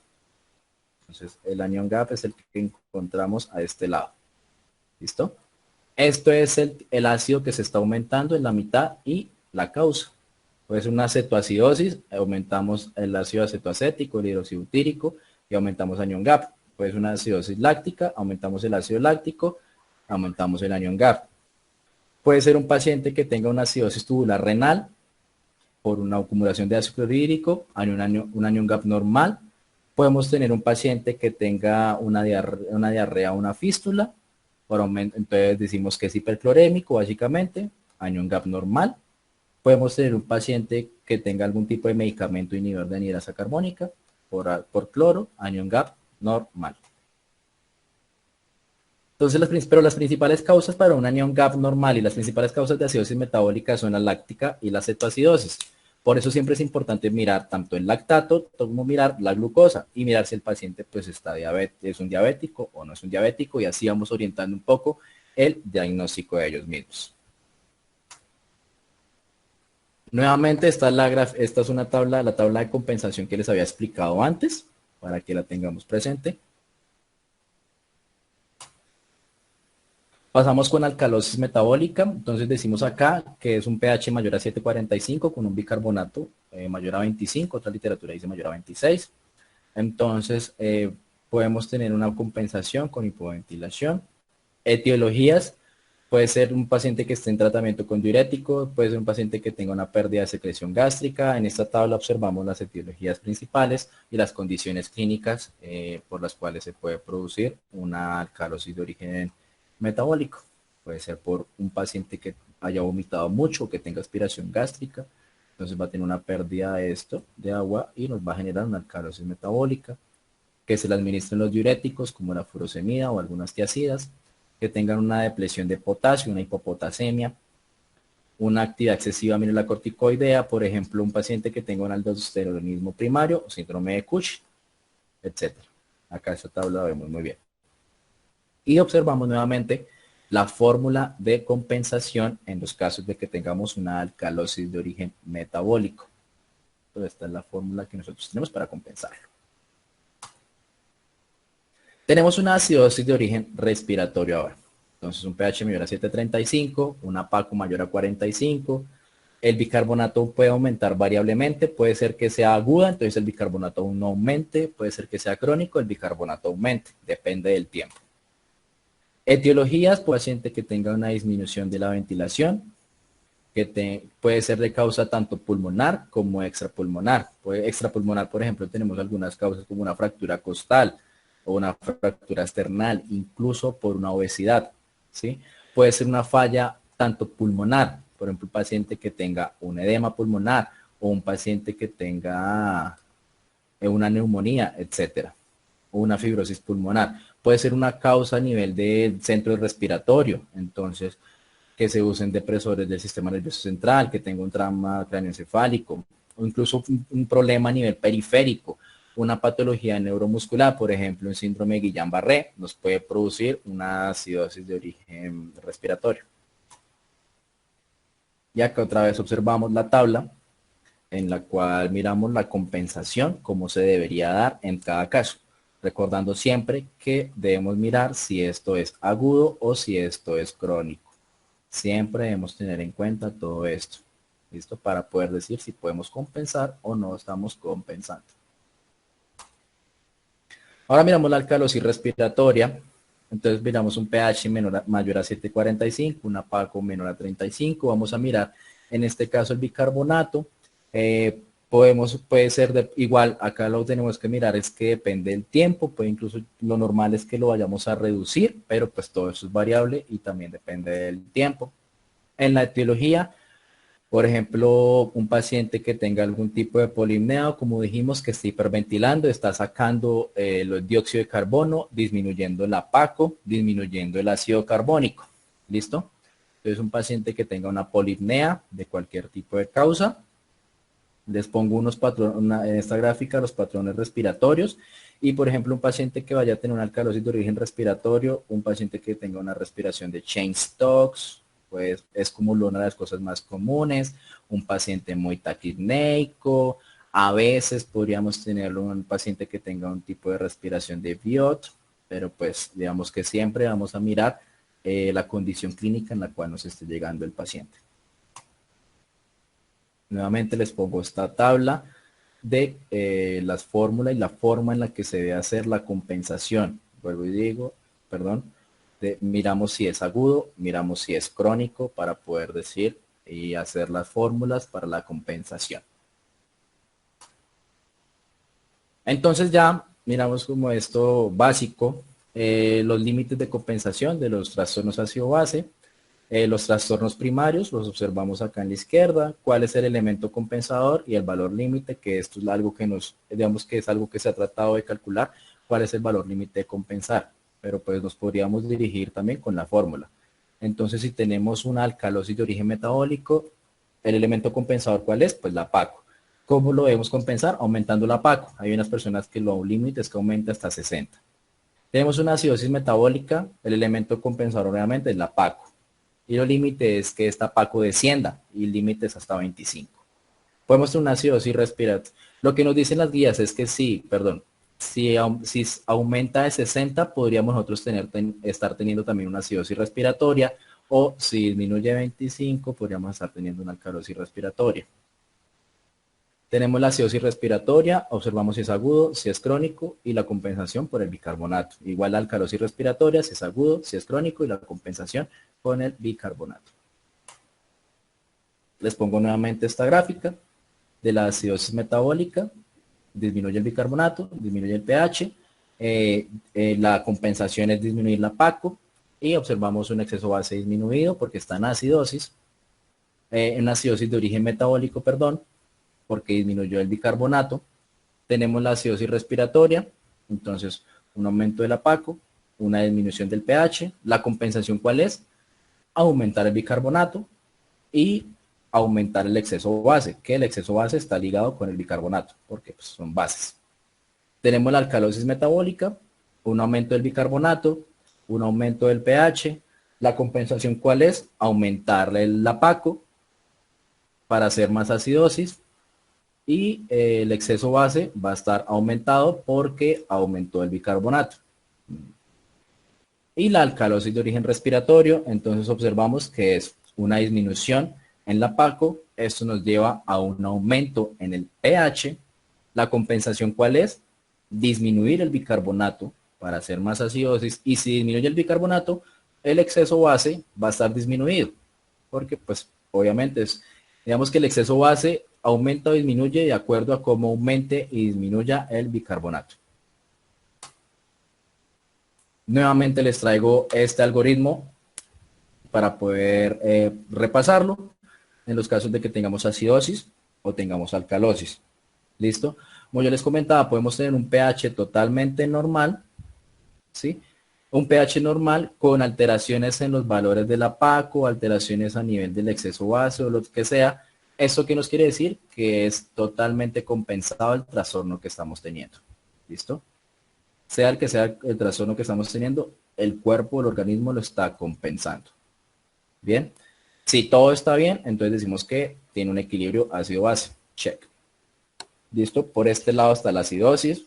Entonces el anion gap es el que encontramos a este lado. ¿Listo? Esto es el ácido que se está aumentando en la mitad y la causa. Puede ser una cetoacidosis, aumentamos el ácido acetoacético, el hidróxido butírico y aumentamos anion gap. Puede ser una acidosis láctica, aumentamos el ácido láctico, aumentamos el anion gap. Puede ser un paciente que tenga una acidosis tubular renal por una acumulación de ácido clorhídrico, hay un anion gap normal. Podemos tener un paciente que tenga una diarrea o una fístula, entonces decimos que es hiperclorémico básicamente, anion gap normal. Podemos tener un paciente que tenga algún tipo de medicamento inhibidor de anhidrasa carbónica por cloro, anion gap normal. Entonces, pero las principales causas para un anion gap normal y las principales causas de acidosis metabólica son la láctica y la cetoacidosis. Por eso siempre es importante mirar tanto el lactato como mirar la glucosa y mirar si el paciente pues es un diabético o no es un diabético, y así vamos orientando un poco el diagnóstico de ellos mismos. Nuevamente esta es una tabla, la tabla de compensación que les había explicado antes, para que la tengamos presente. Pasamos con alcalosis metabólica. Entonces decimos acá que es un pH mayor a 7,45 con un bicarbonato mayor a 25, otra literatura dice mayor a 26. Entonces podemos tener una compensación con hipoventilación. Etiologías: puede ser un paciente que esté en tratamiento con diurético, puede ser un paciente que tenga una pérdida de secreción gástrica. En esta tabla observamos las etiologías principales y las condiciones clínicas por las cuales se puede producir una alcalosis de origen metabólico. Puede ser por un paciente que haya vomitado mucho o que tenga aspiración gástrica, entonces va a tener una pérdida de agua y nos va a generar una alcalosis metabólica. Que se le administren los diuréticos como la furosemida o algunas tiazidas, que tengan una depresión de potasio, una hipopotasemia, una actividad excesiva aminolacorticoidea, por ejemplo, un paciente que tenga un aldosteronismo primario o síndrome de Cushing, etc. Acá esta tabla la vemos muy bien. Y observamos nuevamente la fórmula de compensación en los casos de que tengamos una alcalosis de origen metabólico. Entonces, esta es la fórmula que nosotros tenemos para compensarlo. Tenemos una acidosis de origen respiratorio ahora. Entonces, un pH mayor a 7,35, una PACO mayor a 45. El bicarbonato puede aumentar variablemente, puede ser que sea aguda, entonces el bicarbonato aún no aumente, puede ser que sea crónico, el bicarbonato aumente, depende del tiempo. Etiologías: paciente que tenga una disminución de la ventilación, puede ser de causa tanto pulmonar como extrapulmonar. Extrapulmonar, por ejemplo, tenemos algunas causas como una fractura costal o una fractura esternal, incluso por una obesidad, ¿sí? Puede ser una falla tanto pulmonar, por ejemplo, un paciente que tenga un edema pulmonar o un paciente que tenga una neumonía, etcétera, o una fibrosis pulmonar. Puede ser una causa a nivel del centro respiratorio, entonces que se usen depresores del sistema nervioso central, que tenga un trauma craneoencefálico, o incluso un problema a nivel periférico, una patología neuromuscular, por ejemplo, un síndrome de Guillain-Barré, nos puede producir una acidosis de origen respiratorio. Y acá otra vez observamos la tabla en la cual miramos la compensación, cómo se debería dar en cada caso, recordando siempre que debemos mirar si esto es agudo o si esto es crónico. Siempre debemos tener en cuenta todo esto, ¿listo? Para poder decir si podemos compensar o no estamos compensando. Ahora miramos la alcalosis respiratoria. Entonces miramos un pH mayor a 7,45, una PACO menor a 35. Vamos a mirar en este caso el bicarbonato. Puede ser igual, acá lo tenemos que mirar, es que depende del tiempo, incluso lo normal es que lo vayamos a reducir, pero pues todo eso es variable y también depende del tiempo. En la etiología, por ejemplo, un paciente que tenga algún tipo de polipnea, como dijimos, que está hiperventilando, está sacando el dióxido de carbono, disminuyendo la PACO, disminuyendo el ácido carbónico. ¿Listo? Entonces, un paciente que tenga una polipnea de cualquier tipo de causa. Les pongo unos patrones en esta gráfica, los patrones respiratorios. Y, por ejemplo, un paciente que vaya a tener una alcalosis de origen respiratorio, un paciente que tenga una respiración de Cheyne-Stokes, pues es como una de las cosas más comunes. Un paciente muy taquipneico. A veces podríamos tener un paciente que tenga un tipo de respiración de Biot, pero pues digamos que siempre vamos a mirar la condición clínica en la cual nos esté llegando el paciente. Nuevamente les pongo esta tabla de las fórmulas y la forma en la que se debe hacer la compensación. Vuelvo y digo, perdón, miramos si es agudo, miramos si es crónico para poder decir y hacer las fórmulas para la compensación. Entonces ya miramos como esto básico, los límites de compensación de los trastornos ácido-base. Los trastornos primarios los observamos acá en la izquierda, cuál es el elemento compensador y el valor límite, que esto es algo que digamos que es algo que se ha tratado de calcular, cuál es el valor límite de compensar, pero pues nos podríamos dirigir también con la fórmula. Entonces, si tenemos una alcalosis de origen metabólico, el elemento compensador, ¿cuál es? Pues la PACO. ¿Cómo lo debemos compensar? Aumentando la PACO. Hay unas personas que lo límite es que aumenta hasta 60. Tenemos una acidosis metabólica, el elemento compensador obviamente es la PACO. Y el límite es que esta PACO descienda y el límite es hasta 25. Podemos tener una acidosis respiratoria. Lo que nos dicen las guías es que sí, perdón, si aumenta de 60, podríamos nosotros estar teniendo también una acidosis respiratoria, o si disminuye de 25, podríamos estar teniendo una alcalosis respiratoria. Tenemos la acidosis respiratoria, observamos si es agudo, si es crónico, y la compensación por el bicarbonato. Igual la alcalosis respiratoria, si es agudo, si es crónico, y la compensación con el bicarbonato. Les pongo nuevamente esta gráfica de la acidosis metabólica. Disminuye el bicarbonato, disminuye el pH, la compensación es disminuir la PACO, y observamos un exceso base disminuido porque está en acidosis, en acidosis de origen metabólico, perdón, porque disminuyó el bicarbonato. Tenemos la acidosis respiratoria, entonces un aumento de la PACO, una disminución del pH, la compensación ¿cuál es? Aumentar el bicarbonato y aumentar el exceso base, que el exceso base está ligado con el bicarbonato, porque pues, son bases. Tenemos la alcalosis metabólica, un aumento del bicarbonato, un aumento del pH. La compensación ¿cuál es? Aumentar la PACO para hacer más acidosis, y el exceso base va a estar aumentado porque aumentó el bicarbonato. Y la alcalosis de origen respiratorio, entonces observamos que es una disminución en la PACO, esto nos lleva a un aumento en el pH. La compensación ¿cuál es? Disminuir el bicarbonato para hacer más acidosis, y si disminuye el bicarbonato, el exceso base va a estar disminuido, porque pues obviamente digamos que el exceso base aumenta o disminuye de acuerdo a cómo aumente y disminuya el bicarbonato. Nuevamente les traigo este algoritmo para poder repasarlo en los casos de que tengamos acidosis o tengamos alcalosis. ¿Listo? Como yo les comentaba, podemos tener un pH totalmente normal, ¿sí? Un pH normal con alteraciones en los valores de la PACO, alteraciones a nivel del exceso base o lo que sea. ¿Esto qué nos quiere decir? Que es totalmente compensado el trastorno que estamos teniendo. ¿Listo? Sea el que sea el trastorno que estamos teniendo, el cuerpo, el organismo lo está compensando. Bien. Si todo está bien, entonces decimos que tiene un equilibrio ácido-base. Check. ¿Listo? Por este lado está la acidosis.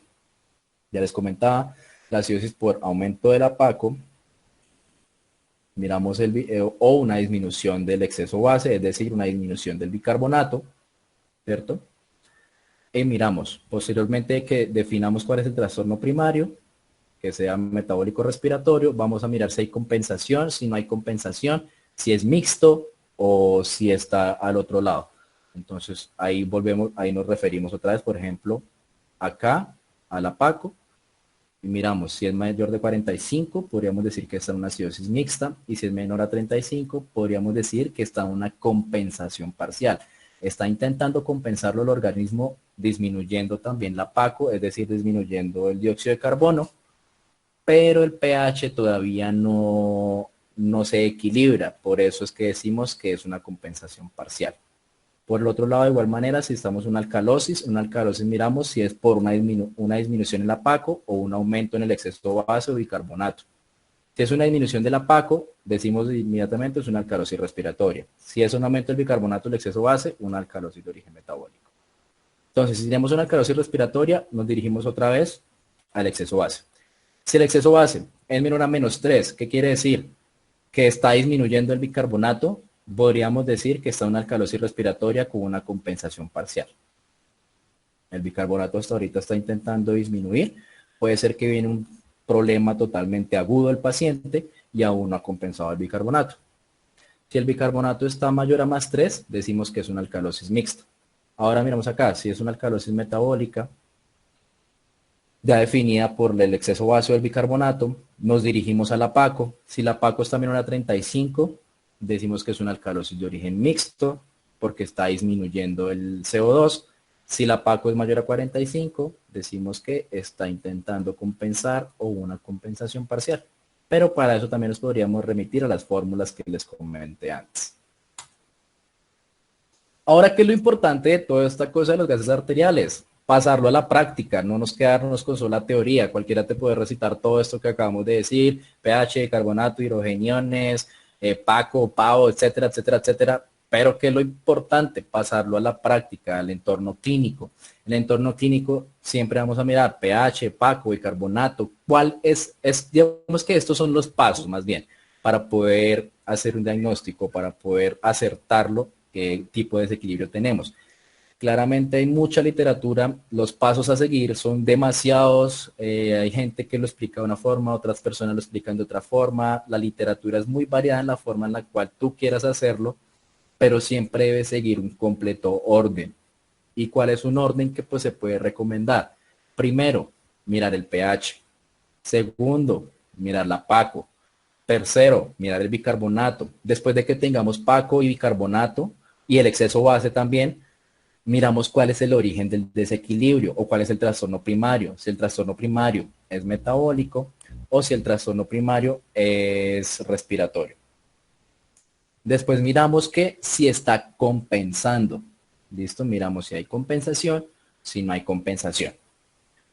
Ya les comentaba, la acidosis por aumento de la PACO. Miramos o una disminución del exceso base, es decir, una disminución del bicarbonato, ¿cierto? Y miramos, posteriormente que definamos cuál es el trastorno primario, que sea metabólico respiratorio, vamos a mirar si hay compensación, si no hay compensación, si es mixto o si está al otro lado. Entonces ahí ahí nos referimos otra vez, por ejemplo, acá a la PACO, y miramos si es mayor de 45, podríamos decir que está en una acidosis mixta, y si es menor a 35, podríamos decir que está en una compensación parcial. Está intentando compensarlo el organismo disminuyendo también la PACO, es decir, disminuyendo el dióxido de carbono, pero el pH todavía no se equilibra, por eso es que decimos que es una compensación parcial. Por el otro lado, de igual manera, si estamos en una alcalosis miramos si es por una disminución en la PACO o un aumento en el exceso base o bicarbonato. Si es una disminución de la PACO, decimos inmediatamente es una alcalosis respiratoria. Si es un aumento del bicarbonato o el exceso base, una alcalosis de origen metabólico. Entonces, si tenemos una alcalosis respiratoria, nos dirigimos otra vez al exceso base. Si el exceso base es menor a -3, ¿qué quiere decir? Que está disminuyendo el bicarbonato, podríamos decir que está una alcalosis respiratoria con una compensación parcial. El bicarbonato hasta ahorita está intentando disminuir. Puede ser que viene un problema totalmente agudo del paciente y aún no ha compensado el bicarbonato. Si el bicarbonato está mayor a +3, decimos que es una alcalosis mixta. Ahora miramos acá, si es una alcalosis metabólica, ya definida por el exceso básico del bicarbonato, nos dirigimos a la PACO. Si la PACO está menor a 35, decimos que es una alcalosis de origen mixto, porque está disminuyendo el CO2. Si la PACO es mayor a 45, decimos que está intentando compensar o una compensación parcial. Pero para eso también nos podríamos remitir a las fórmulas que les comenté antes. Ahora, ¿qué es lo importante de toda esta cosa de los gases arteriales? Pasarlo a la práctica, no nos quedarnos con sola teoría. Cualquiera te puede recitar todo esto que acabamos de decir, pH, carbonato, hidrogeniones, PACO, PAO, etcétera, etcétera, etcétera. Pero ¿qué es lo importante? Pasarlo a la práctica, al entorno clínico. En el entorno clínico siempre vamos a mirar pH, PACO y carbonato. ¿Cuál digamos que estos son los pasos más bien para poder hacer un diagnóstico, para poder acertarlo, qué tipo de desequilibrio tenemos? Claramente hay mucha literatura, los pasos a seguir son demasiados, hay gente que lo explica de una forma, otras personas lo explican de otra forma, la literatura es muy variada en la forma en la cual tú quieras hacerlo, pero siempre debe seguir un completo orden. ¿Y cuál es un orden que pues se puede recomendar? Primero, mirar el pH. Segundo, mirar la PACO. Tercero, mirar el bicarbonato. Después de que tengamos PACO y bicarbonato y el exceso base también, miramos cuál es el origen del desequilibrio o cuál es el trastorno primario. Si el trastorno primario es metabólico o si el trastorno primario es respiratorio. Después miramos que si está compensando. ¿Listo? Miramos si hay compensación, si no hay compensación.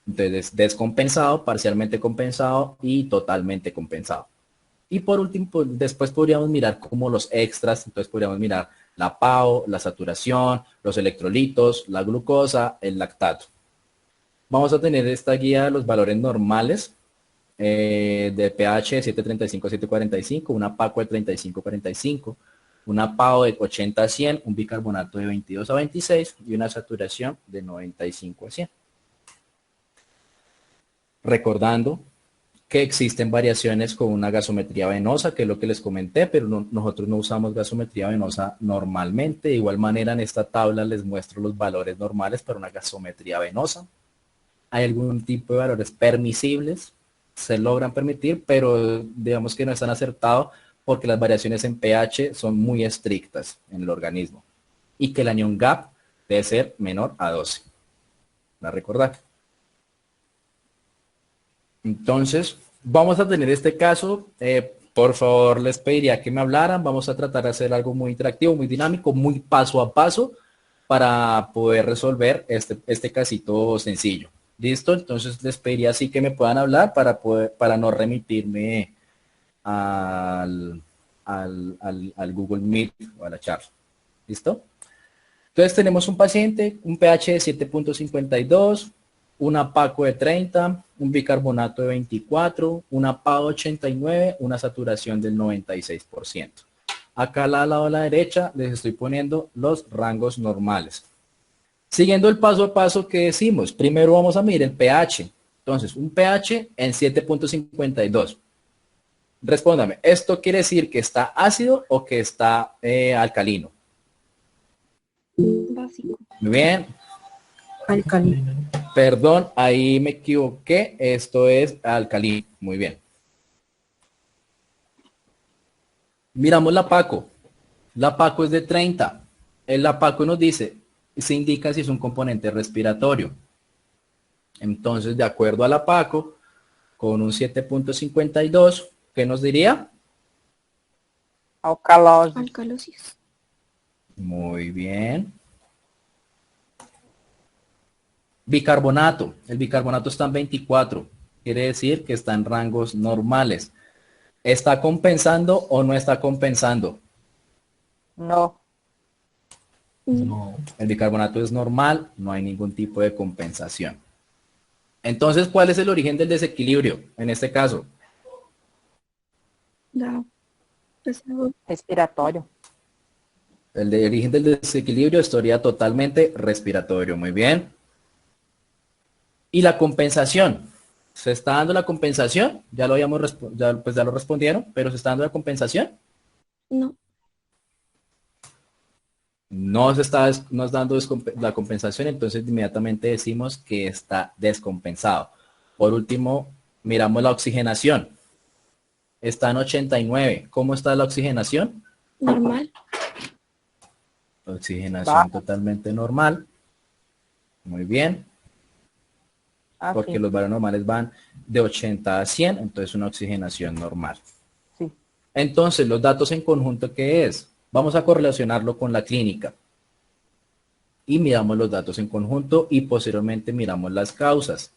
Entonces, descompensado, parcialmente compensado y totalmente compensado. Y por último, pues, después podríamos mirar como los extras. Entonces podríamos mirar la PAO, la saturación, los electrolitos, la glucosa, el lactato. Vamos a tener esta guía de los valores normales de pH 735 a 745, una PACO de 35 a 45, una PAO de 80 a 100, un bicarbonato de 22 a 26 y una saturación de 95 a 100. Recordando que existen variaciones con una gasometría venosa, que es lo que les comenté, pero nosotros no usamos gasometría venosa normalmente. De igual manera, en esta tabla les muestro los valores normales para una gasometría venosa. Hay algún tipo de valores permisibles, se logran permitir, pero digamos que no están acertados porque las variaciones en pH son muy estrictas en el organismo y que el anion gap debe ser menor a 12. ¿La recordar? Entonces, vamos a tener este caso. Por favor, les pediría que me hablaran. Vamos a tratar de hacer algo muy interactivo, muy dinámico, muy paso a paso para poder resolver este casito sencillo. ¿Listo? Entonces les pediría así que me puedan hablar para no remitirme al Google Meet o a la charla. ¿Listo? Entonces tenemos un paciente, un pH de 7.52, una PACO de 30, un bicarbonato de 24, una PAO 89, una saturación del 96%. Acá al lado a la derecha les estoy poniendo los rangos normales. Siguiendo el paso a paso que decimos, primero vamos a medir el pH. Entonces, un pH en 7.52. Respóndame, ¿esto quiere decir que está ácido o que está alcalino? Básico. Muy bien. Alcalino. Perdón, ahí me equivoqué. Esto es alcalino. Muy bien. Miramos la PACO. La PACO es de 30. La PACO nos dice, se indica si es un componente respiratorio. Entonces, de acuerdo a la PACO, con un 7.52, ¿qué nos diría? Alcalosis. Muy bien. Bicarbonato. El bicarbonato está en 24. Quiere decir que está en rangos normales. ¿Está compensando o no está compensando? No. No. El bicarbonato es normal, no hay ningún tipo de compensación. Entonces, ¿cuál es el origen del desequilibrio en este caso? Da pesado. Respiratório. El origen del desequilibrio estaría totalmente respiratorio. Muy bien. ¿Y la compensación? ¿Se está dando la compensación? Ya lo respondieron, pero ¿se está dando la compensación? No. no está dando la compensación, entonces inmediatamente decimos que está descompensado. Por último, miramos la oxigenación. Está en 89. ¿Cómo está la oxigenación? Normal. Oxigenación totalmente normal. Muy bien. Porque Sí, los valores normales van de 80 a 100, entonces una oxigenación normal. sí. Entonces, los datos en conjunto, ¿qué es? Vamos a correlacionarlo con la clínica. Y miramos los datos en conjunto y posteriormente miramos las causas.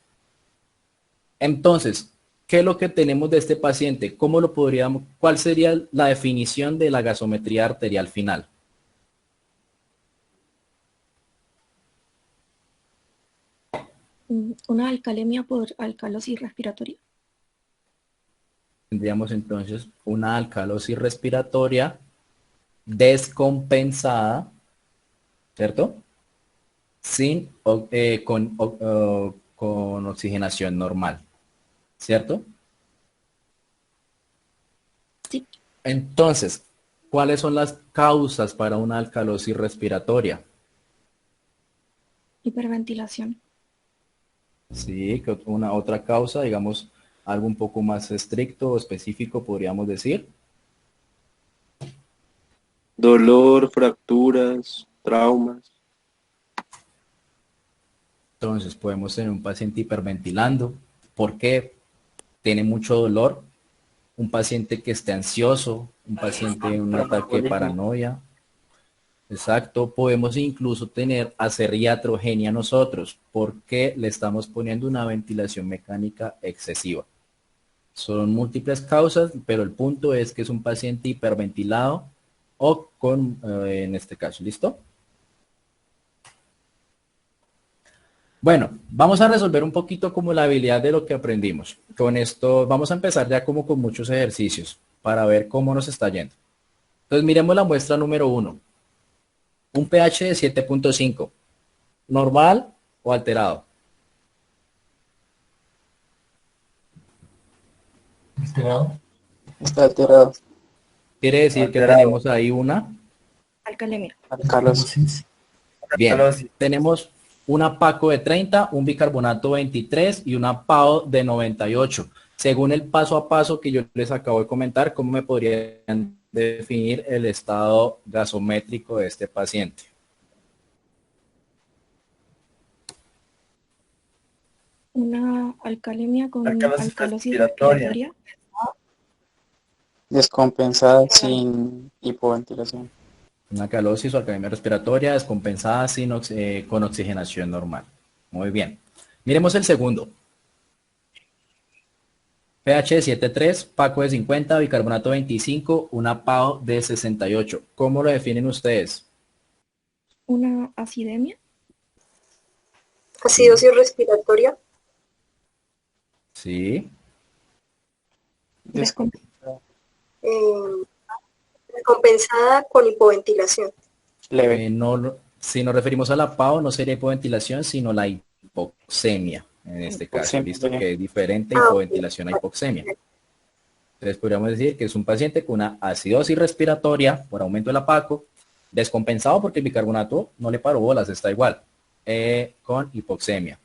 Entonces, ¿qué es lo que tenemos de este paciente? ¿Cómo lo podríamos, cuál sería la definición de la gasometría arterial final? Una alcalemia por alcalosis respiratoria. Tendríamos entonces una alcalosis respiratoria descompensada, ¿cierto? Con oxigenación normal, ¿cierto? Sí. Entonces, ¿cuáles son las causas para una alcalosis respiratoria? Hiperventilación. Sí, que una otra causa, digamos, algo un poco más estricto o específico, podríamos decir. Dolor, fracturas, traumas. Entonces, podemos tener un paciente hiperventilando. ¿Por qué? Tiene mucho dolor. Un paciente que esté ansioso, un paciente en un ataque de paranoia. Exacto, podemos incluso tener acerriatrogenia nosotros porque le estamos poniendo una ventilación mecánica excesiva. Son múltiples causas, pero el punto es que es un paciente hiperventilado o con, en este caso, ¿listo? Bueno, vamos a resolver un poquito como la habilidad de lo que aprendimos. Con esto vamos a empezar ya como con muchos ejercicios para ver cómo nos está yendo. Entonces miremos la muestra número 1. Un pH de 7.5. ¿Normal o alterado? Alterado. Está alterado. Quiere decir que Alterado. tenemos ahí una. Alcalemia. Alcalosis. Bien, Alcalosis. tenemos una PACO de 30, un bicarbonato 23 y una PAO de 98. Según el paso a paso que yo les acabo de comentar, ¿cómo me podrían definir el estado gasométrico de este paciente? Una alcalemia con Alcalosis alcalosis respiratoria. respiratoria. Descompensada sin hipoventilación. Una calosis o alcalemia respiratoria descompensada con oxigenación normal. Muy bien. Miremos el segundo. pH de 7.3, PACO de 50, bicarbonato 25, una PAO de 68. ¿Cómo lo definen ustedes? Una acidemia. Acidosis respiratoria. Sí. Descom- eh, Compensada con hipoventilación. Leve. Si nos referimos a la PAO, no sería hipoventilación, sino la hipoxemia, en este caso. Hipoxemia, Listo, bien. que es diferente Ah, hipoventilación a hipoxemia. Entonces podríamos decir que es un paciente con una acidosis respiratoria por aumento de la PACO, descompensado porque el bicarbonato no le paró bolas, está igual, con hipoxemia.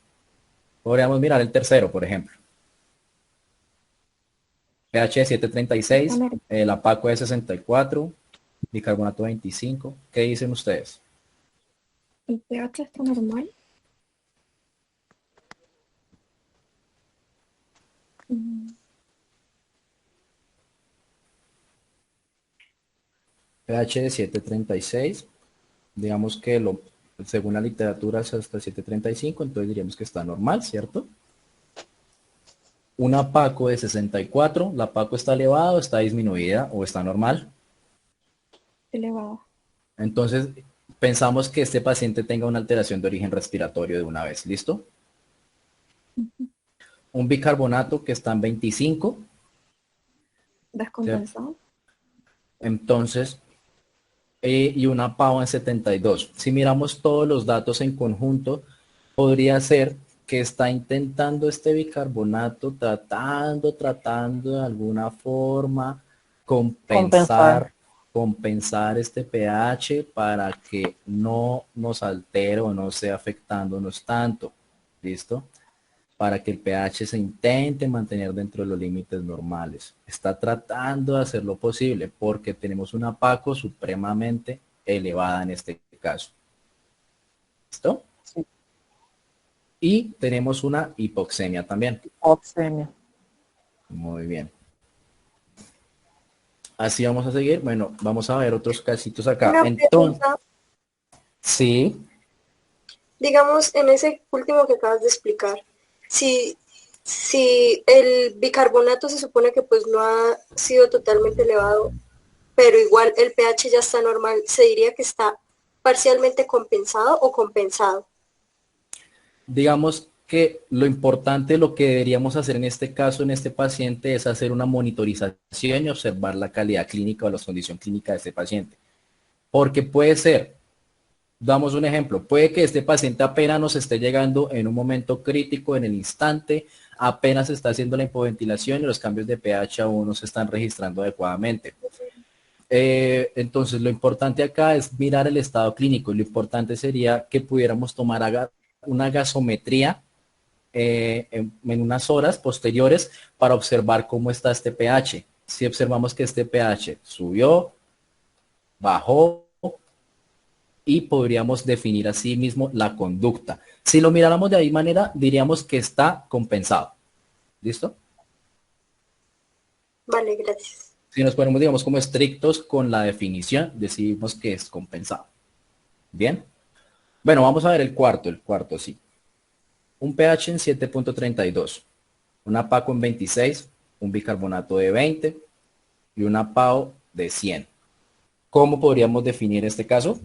Podríamos mirar el tercero, por ejemplo. pH de 7.36, la PACO de 64, bicarbonato 25. ¿Qué dicen ustedes? El pH está normal. Mm, pH de 7.36, digamos que según la literatura es hasta 7.35, entonces diríamos que está normal, ¿cierto? Una PACO de 64, ¿la PACO está elevada o está disminuida o está normal? elevada. Entonces pensamos que este paciente tenga una alteración de origen respiratorio de una vez, ¿listo? Un bicarbonato que está en 25, Descompensado. entonces, y una PAO en 72. Si miramos todos los datos en conjunto, podría ser que está intentando este bicarbonato, tratando de alguna forma compensar compensar este pH para que no nos altere o no esté afectándonos tanto. ¿Listo? Para que el pH se intente mantener dentro de los límites normales. Está tratando de hacer lo posible porque tenemos una PACO supremamente elevada en este caso. ¿Listo? Sí. Y tenemos una hipoxemia también. Oxemia. Muy bien. Así vamos a seguir. Bueno, vamos a ver otros casitos acá. Una Entonces, pregunta, sí, digamos, en ese último que acabas de explicar, si el bicarbonato se supone que pues no ha sido totalmente elevado, pero igual el pH ya está normal, ¿se diría que está parcialmente compensado o compensado? digamos que lo importante, lo que deberíamos hacer en este caso, en este paciente, es hacer una monitorización y observar la calidad clínica o la condición clínica de este paciente. Porque puede ser, damos un ejemplo, puede que este paciente apenas nos esté llegando en un momento crítico, en el instante, apenas está haciendo la hipoventilación y los cambios de pH aún no se están registrando adecuadamente. Entonces, lo importante acá es mirar el estado clínico. Lo importante sería que pudiéramos tomar una gasometría en unas horas posteriores para observar cómo está este pH. Si observamos que este pH subió, bajó, y podríamos definir así mismo la conducta. Si lo miráramos de ahí manera, diríamos que está compensado. ¿Listo? Vale, gracias. Si nos ponemos, digamos, como estrictos con la definición, decimos que es compensado. ¿Bien? Bueno, vamos a ver el cuarto sí. Un pH en 7.32, una PACO en 26, un bicarbonato de 20 y una PAO de 100. ¿Cómo podríamos definir este caso?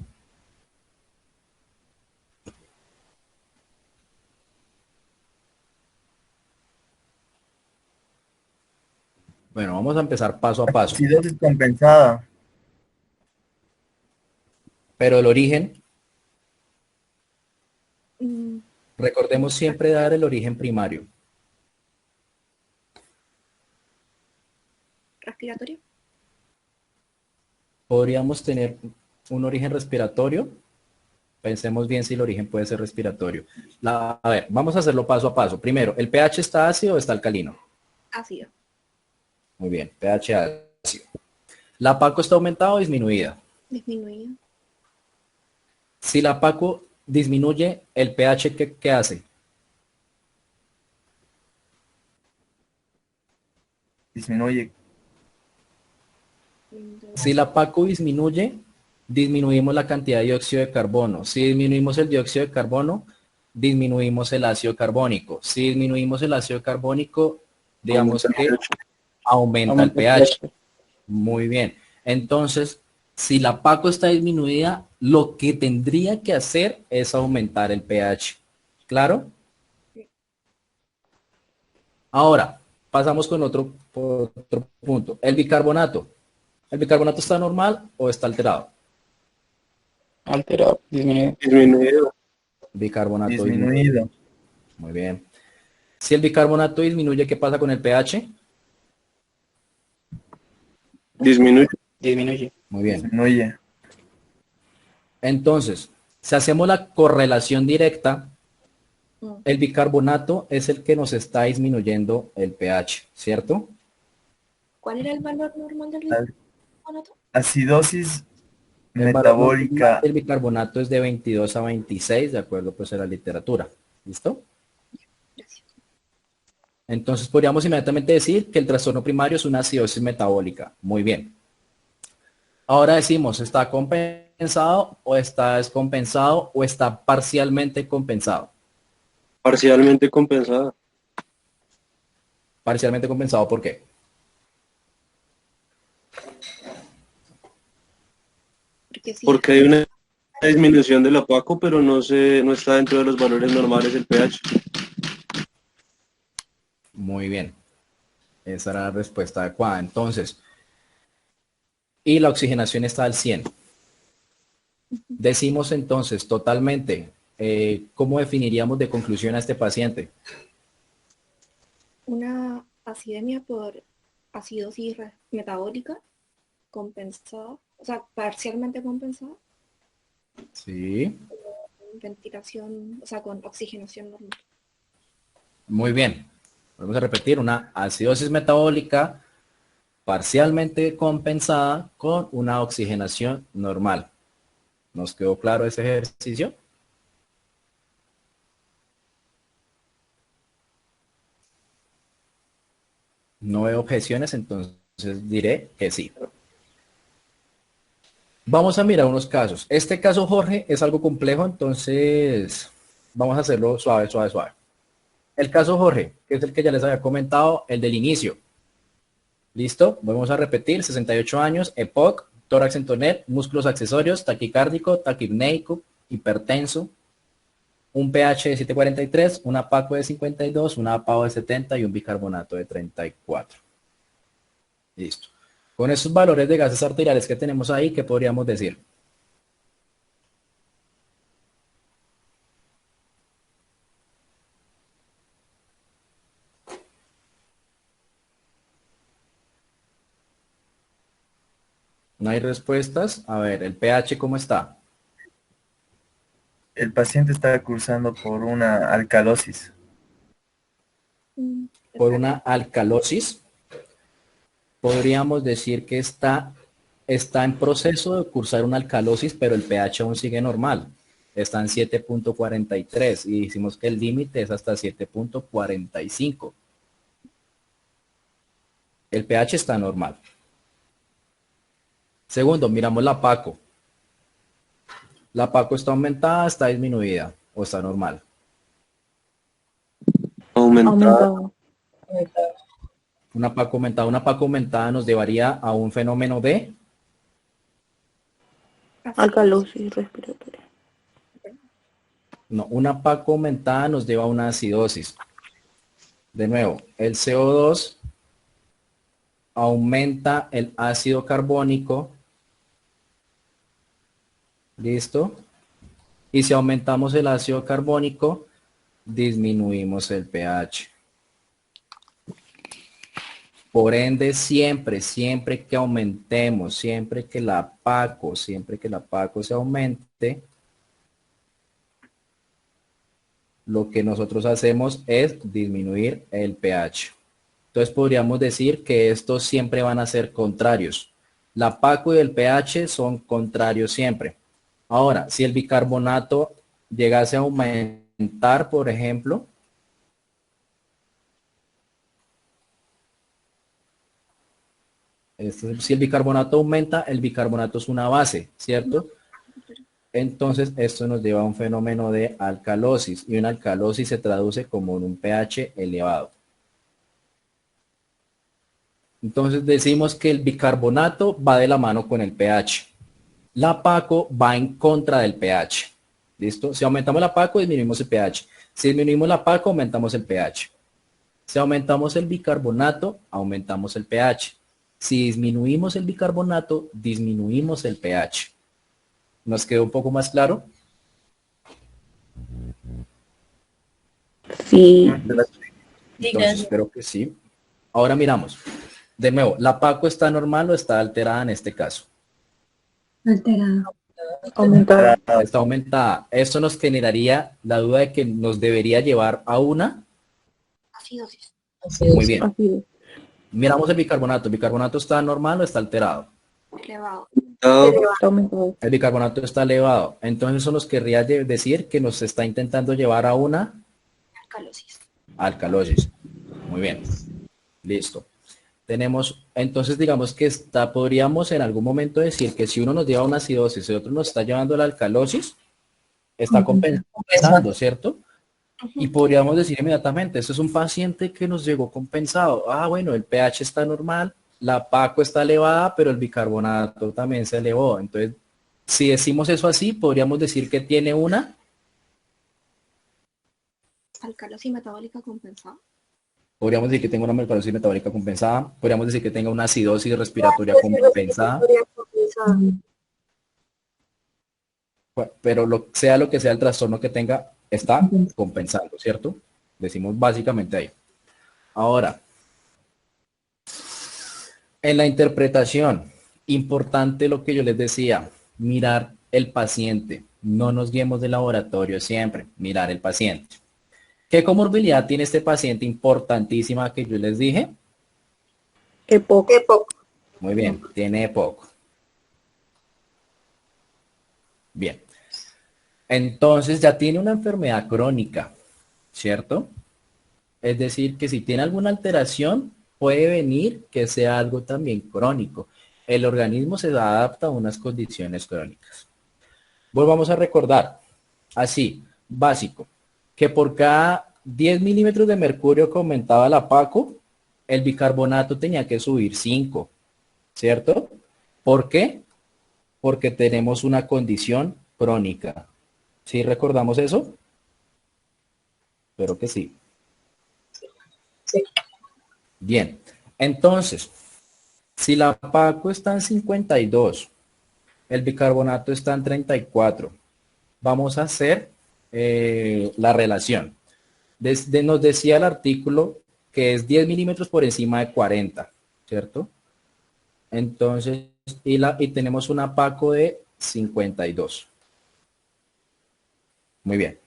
Bueno, vamos a empezar paso a paso. Acidosis compensada. Pero el origen, Mm, recordemos siempre dar el origen primario. respiratorio. Podríamos tener un origen respiratorio. Pensemos bien si el origen puede ser respiratorio. A ver, vamos a hacerlo paso a paso. Primero, ¿el pH está ácido o está alcalino? Ácido. Muy bien, pH ácido. ¿La PACO está aumentada o disminuida? Disminuido. Si la PACO disminuye, ¿el pH qué hace? Disminuye. Si la PACO disminuye, disminuimos la cantidad de dióxido de carbono. Si disminuimos el dióxido de carbono, disminuimos el ácido carbónico. Si disminuimos el ácido carbónico, digamos que aumenta el pH. Muy bien. Entonces, si la PACO está disminuida, lo que tendría que hacer es aumentar el pH. ¿Claro? Ahora, pasamos con otro punto. El bicarbonato. ¿El bicarbonato está normal o está alterado? Alterado, disminuido. Disminuido. Bicarbonato Disminuido. Muy bien. Si el bicarbonato disminuye, ¿qué pasa con el pH? Disminuye. Disminuye. Muy bien. Disminuye. Entonces, si hacemos la correlación directa, el bicarbonato es el que nos está disminuyendo el pH, ¿cierto? ¿Cuál era el valor normal del Al- bicarbonato? Acidosis El valor normal metabólica. del bicarbonato es de 22 a 26, de acuerdo pues a la literatura. ¿Listo? Gracias. Entonces podríamos inmediatamente decir que el trastorno primario es una acidosis metabólica. Muy bien. Ahora decimos, ¿está compensado o está descompensado o está parcialmente compensado? Parcialmente compensada. Parcialmente compensado, ¿por qué? Porque sí. Porque hay una disminución del opaco, pero no está dentro de los valores normales del pH. Muy bien. Esa era la respuesta adecuada. Entonces, y la oxigenación está al 100. Decimos entonces totalmente, ¿cómo definiríamos de conclusión a este paciente? Una acidemia por acidosis metabólica compensada, o sea, parcialmente compensada, Sí, con ventilación, o sea, con oxigenación normal. muy bien. Vamos a repetir, una acidosis metabólica parcialmente compensada con una oxigenación normal. ¿Nos quedó claro ese ejercicio? No veo objeciones, entonces diré que sí. Vamos a mirar unos casos. Este caso, Jorge, es algo complejo, entonces vamos a hacerlo suave, suave, suave. El caso Jorge, que es el que ya les había comentado, el del inicio. ¿Listo? Vamos a repetir, 68 años, EPOC, tórax en tonel, músculos accesorios, taquicárdico, taquipneico, hipertenso, un pH de 7,43, una PACO de 52, una APAO de 70 y un bicarbonato de 34. Listo. Con esos valores de gases arteriales que tenemos ahí, ¿qué podríamos decir? No hay respuestas. A ver, el pH, ¿cómo está? El paciente está cursando por una alcalosis. Por una alcalosis. Podríamos decir que está en proceso de cursar una alcalosis, pero el pH aún sigue normal. Está en 7,43 y decimos que el límite es hasta 7,45. El pH está normal. Segundo, miramos la PACO. ¿La PACO está aumentada, está disminuida o está normal? Aumentado. Una PACO aumentada nos llevaría a un fenómeno de Alcalosis respiratoria. no, una PACO aumentada nos lleva a una acidosis. De nuevo, el CO2 aumenta el ácido carbónico. ¿Listo? Y si aumentamos el ácido carbónico, disminuimos el pH. Por ende, siempre que aumentemos, siempre que la PACO se aumente, lo que nosotros hacemos es disminuir el pH. Entonces podríamos decir que estos siempre van a ser contrarios. La PACO y el pH son contrarios siempre. Ahora, si el bicarbonato llegase a aumentar, por ejemplo, si el bicarbonato aumenta, el bicarbonato es una base, ¿cierto? Entonces, esto nos lleva a un fenómeno de alcalosis, y una alcalosis se traduce como en un pH elevado. Entonces, decimos que el bicarbonato va de la mano con el pH. La PACO va en contra del pH. ¿Listo? Si aumentamos la PACO, disminuimos el pH. Si disminuimos la PACO, aumentamos el pH. Si aumentamos el bicarbonato, aumentamos el pH. Si disminuimos el bicarbonato, disminuimos el pH. ¿Nos quedó un poco más claro? Sí. Entonces, espero que sí. Ahora miramos. De nuevo, ¿la PACO está normal o está alterada en este caso? Alterada. Aumentada. Está aumentada. Esto nos generaría la duda de que nos debería llevar a una. Acidosis. Muy bien. Así es. Miramos el bicarbonato. ¿El bicarbonato está normal o está alterado? Elevado. Está aumentado. El bicarbonato está elevado. Entonces eso nos querría decir que nos está intentando llevar a una Alcalosis. alcalosis. Muy bien. Listo. Tenemos, entonces digamos que podríamos en algún momento decir que si uno nos lleva a una acidosis y otro nos está llevando a la alcalosis, está compensando, ¿cierto? Y podríamos decir inmediatamente, este es un paciente que nos llegó compensado. Ah, bueno, el pH está normal, la PACO está elevada, pero el bicarbonato también se elevó. Entonces, si decimos eso así, podríamos decir que tiene una Alcalosis metabólica compensada. podríamos decir que tenga una alcalosis metabólica compensada, podríamos decir que tenga una acidosis respiratoria compensada, pero sea lo que sea el trastorno que tenga, está compensando, ¿cierto? Decimos básicamente ahí. Ahora, en la interpretación, Importante lo que yo les decía, mirar el paciente. No nos guiemos del laboratorio siempre, mirar el paciente. ¿Qué comorbilidad tiene este paciente importantísima que yo les dije? EPOC. EPOC. Muy bien, tiene EPOC. Bien. Entonces ya tiene una enfermedad crónica, ¿cierto? Es decir, que si tiene alguna alteración, puede venir que sea algo también crónico. El organismo se adapta a unas condiciones crónicas. Volvamos a recordar, así, básico, que por cada 10 milímetros de mercurio que aumentaba la PACO, el bicarbonato tenía que subir 5, ¿cierto? ¿Por qué? Porque tenemos una condición crónica. ¿Sí recordamos eso? Espero que sí. Sí. Bien, entonces, si la PACO está en 52, el bicarbonato está en 34, vamos a hacer la relación. Nos decía el artículo que es 10 milímetros por encima de 40, ¿cierto? Entonces, y tenemos una PACO de 52. Muy bien.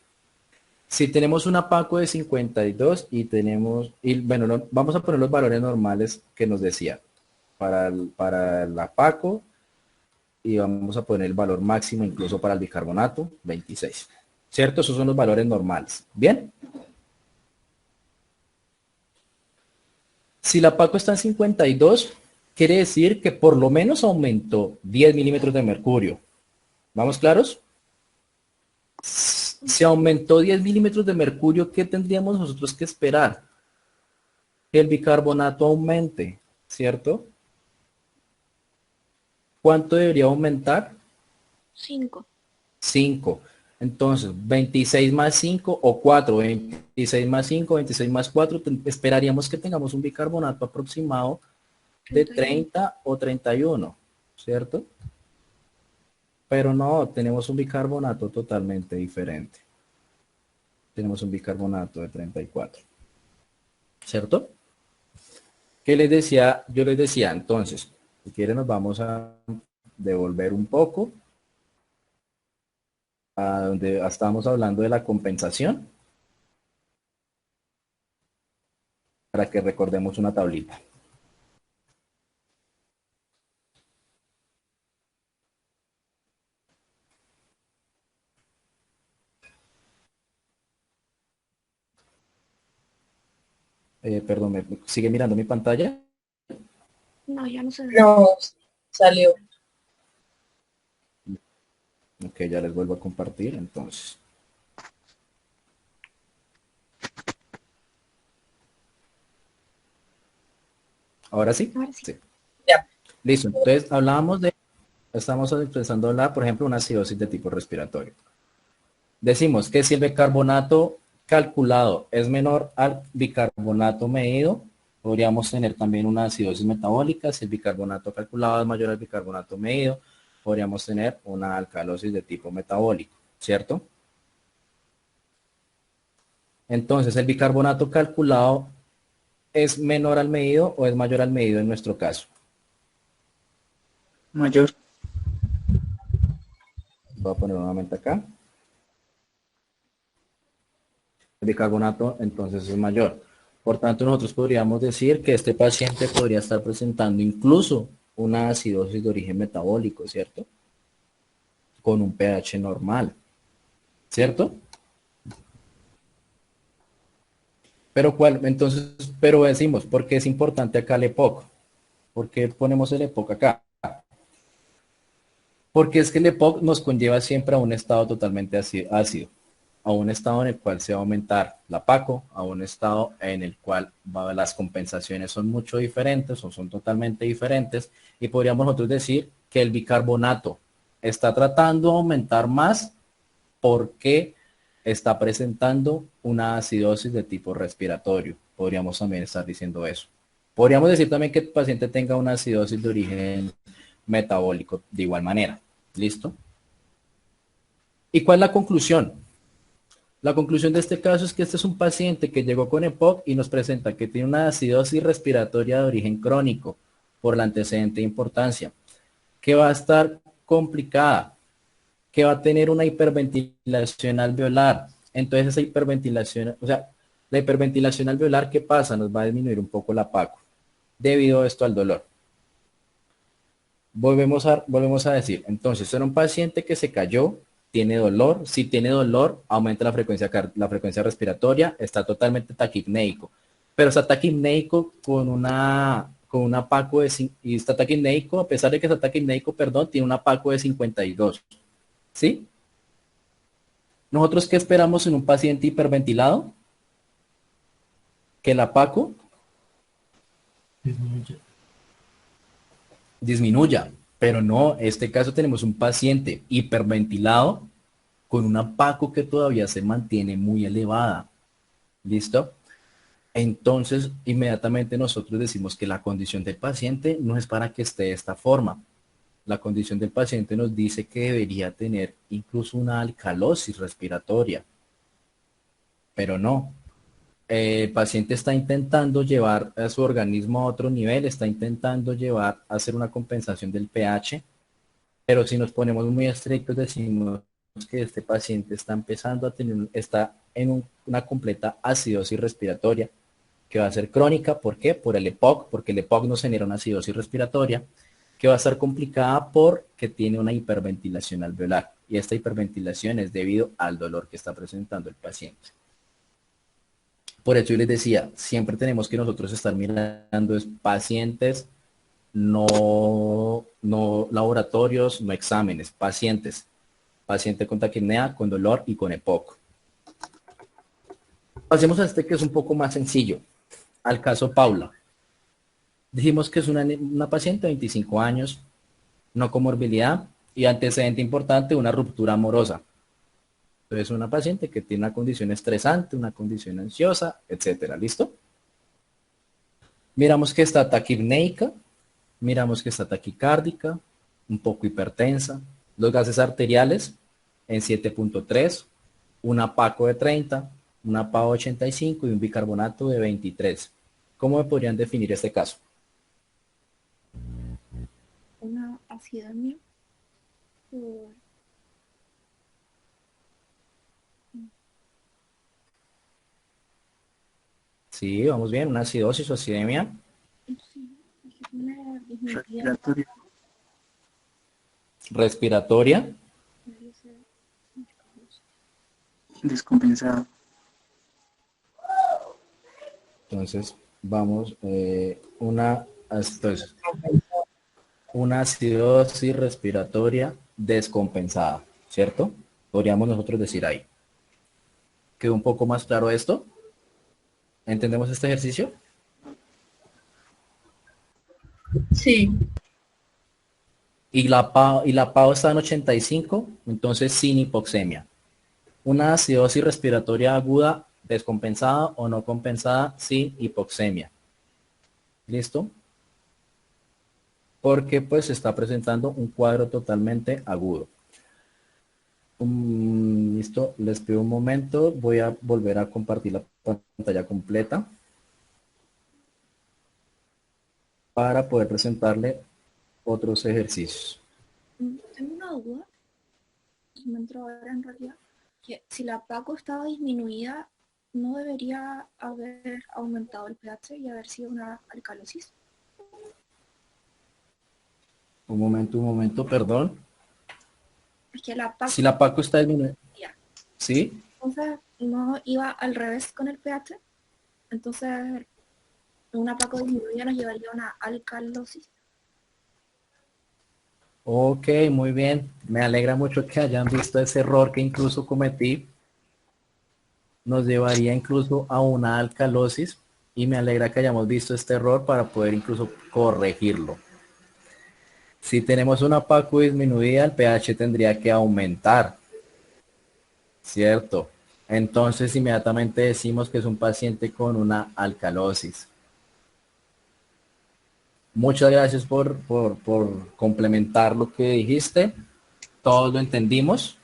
Si tenemos una PACO de 52 y tenemos, bueno, vamos a poner los valores normales que nos decía para la PACO y vamos a poner el valor máximo incluso para el bicarbonato, 26. ¿Cierto? Esos son los valores normales. ¿Bien? Si la PACO está en 52, quiere decir que por lo menos aumentó 10 milímetros de mercurio. ¿Vamos claros? Si aumentó 10 milímetros de mercurio, ¿qué tendríamos nosotros que esperar? Que el bicarbonato aumente, ¿cierto? ¿Cuánto debería aumentar? 5. 5. Entonces, 26 más 5 o 4. 26 más 5, 26 más 4. Esperaríamos que tengamos un bicarbonato aproximado de 30 o 31, ¿cierto? Pero no, tenemos un bicarbonato totalmente diferente. Tenemos un bicarbonato de 34. ¿Cierto? ¿Qué les decía? Yo les decía, entonces, si quieren nos vamos a devolver un poco a donde estábamos hablando de la compensación para que recordemos una tablita. Perdón, ¿me sigue mirando mi pantalla? No, ya no se ve. No, salió. Ok, ya les vuelvo a compartir, entonces. ¿Ahora sí? Ahora sí. Sí. Ya. Listo, entonces estamos empezando a hablar, por ejemplo, una acidosis de tipo respiratorio. Decimos que si el bicarbonato calculado es menor al bicarbonato medido, podríamos tener también una acidosis metabólica. Si el bicarbonato calculado es mayor al bicarbonato medido, podríamos tener una alcalosis de tipo metabólico, ¿cierto? Entonces, ¿el bicarbonato calculado es menor al medido o es mayor al medido en nuestro caso? Mayor. Voy a poner nuevamente acá. El bicarbonato entonces es mayor. Por tanto, nosotros podríamos decir que este paciente podría estar presentando incluso una acidosis de origen metabólico, ¿cierto? Con un pH normal, ¿cierto? Pero pero decimos, ¿por qué es importante acá el EPOC? ¿Por qué ponemos el EPOC acá? Porque es que el EPOC nos conlleva siempre a un estado totalmente ácido, a un estado en el cual se va a aumentar la PACO, a un estado en el cual las compensaciones son mucho diferentes o son totalmente diferentes, y podríamos nosotros decir que el bicarbonato está tratando de aumentar más porque está presentando una acidosis de tipo respiratorio. Podríamos también estar diciendo eso. Podríamos decir también que el paciente tenga una acidosis de origen metabólico de igual manera. ¿Listo? ¿Y cuál es la conclusión? La conclusión de este caso es que este es un paciente que llegó con EPOC y nos presenta que tiene una acidosis respiratoria de origen crónico por la antecedente de importancia. que va a estar complicada, que va a tener una hiperventilación alveolar. Entonces esa hiperventilación, o sea, la hiperventilación alveolar, ¿qué pasa? Nos va a disminuir un poco la PACO debido a esto al dolor. Volvemos a decir, entonces era un paciente que se cayó, tiene dolor, si tiene dolor, aumenta la frecuencia respiratoria, está totalmente taquipnéico, pero está taquipnéico con una PACO y está taquipnéico, a pesar de que está taquipnéico, perdón, tiene una PACO de 52, ¿sí? ¿Nosotros qué esperamos en un paciente hiperventilado? Que la PACO disminuya, pero no, en este caso tenemos un paciente hiperventilado con una PACO que todavía se mantiene muy elevada. ¿Listo? Entonces, inmediatamente nosotros decimos que la condición del paciente no es para que esté de esta forma. La condición del paciente nos dice que debería tener incluso una alcalosis respiratoria, pero no. El paciente está intentando llevar a su organismo a otro nivel, está intentando llevar a hacer una compensación del pH, pero si nos ponemos muy estrictos decimos que este paciente está empezando a tener, está en una completa acidosis respiratoria, que va a ser crónica. ¿Por qué? Por el EPOC, porque el EPOC nos genera una acidosis respiratoria, que va a estar complicada porque tiene una hiperventilación alveolar, y esta hiperventilación es debido al dolor que está presentando el paciente. Por eso yo les decía, siempre tenemos que nosotros estar mirando pacientes, no laboratorios, no exámenes, pacientes. Paciente con taquipnea, con dolor y con EPOC. Pasemos a este que es un poco más sencillo, al caso Paula. Dijimos que es una paciente de 25 años, no comorbilidad y antecedente importante, una ruptura amorosa. Entonces, una paciente que tiene una condición estresante, una condición ansiosa, etcétera. ¿Listo? Miramos que está taquipneica, miramos que está taquicárdica, un poco hipertensa, los gases arteriales en 7.3, una PACO de 30, una PAO 85 y un bicarbonato de 23. ¿Cómo me podrían definir este caso? Una acidemia por Sí, vamos bien, una acidosis o acidemia. sí, es que tiene disminuida, Respiratorio. Respiratoria. podría ser Descompensado. Entonces, vamos, entonces, una acidosis respiratoria descompensada, ¿cierto? Podríamos nosotros decir ahí. ¿Quedó un poco más claro esto? ¿Entendemos este ejercicio? Sí. Y la PAO está en 85, entonces sin hipoxemia. Una acidosis respiratoria aguda descompensada o no compensada sin hipoxemia. ¿Listo? Porque pues se está presentando un cuadro totalmente agudo. Listo, les pido un momento, voy a volver a compartir la pantalla completa para poder presentarle otros ejercicios. Tengo una duda, que me entró ahora en realidad, que si la PACO estaba disminuida, ¿no debería haber aumentado el pH y haber sido una alcalosis? Un momento, perdón. Es que la PACO Si la PACO está disminuida, ya, ¿sí? entonces no iba al revés con el pH, entonces una PACO disminuida nos llevaría a una alcalosis. Ok, muy bien. Me alegra mucho que hayan visto ese error que incluso cometí. Nos llevaría incluso a una alcalosis y me alegra que hayamos visto este error para poder incluso corregirlo. Si tenemos una PACO disminuida, el pH tendría que aumentar, ¿cierto? Entonces inmediatamente decimos que es un paciente con una alcalosis. Muchas gracias por complementar lo que dijiste. Todos lo entendimos.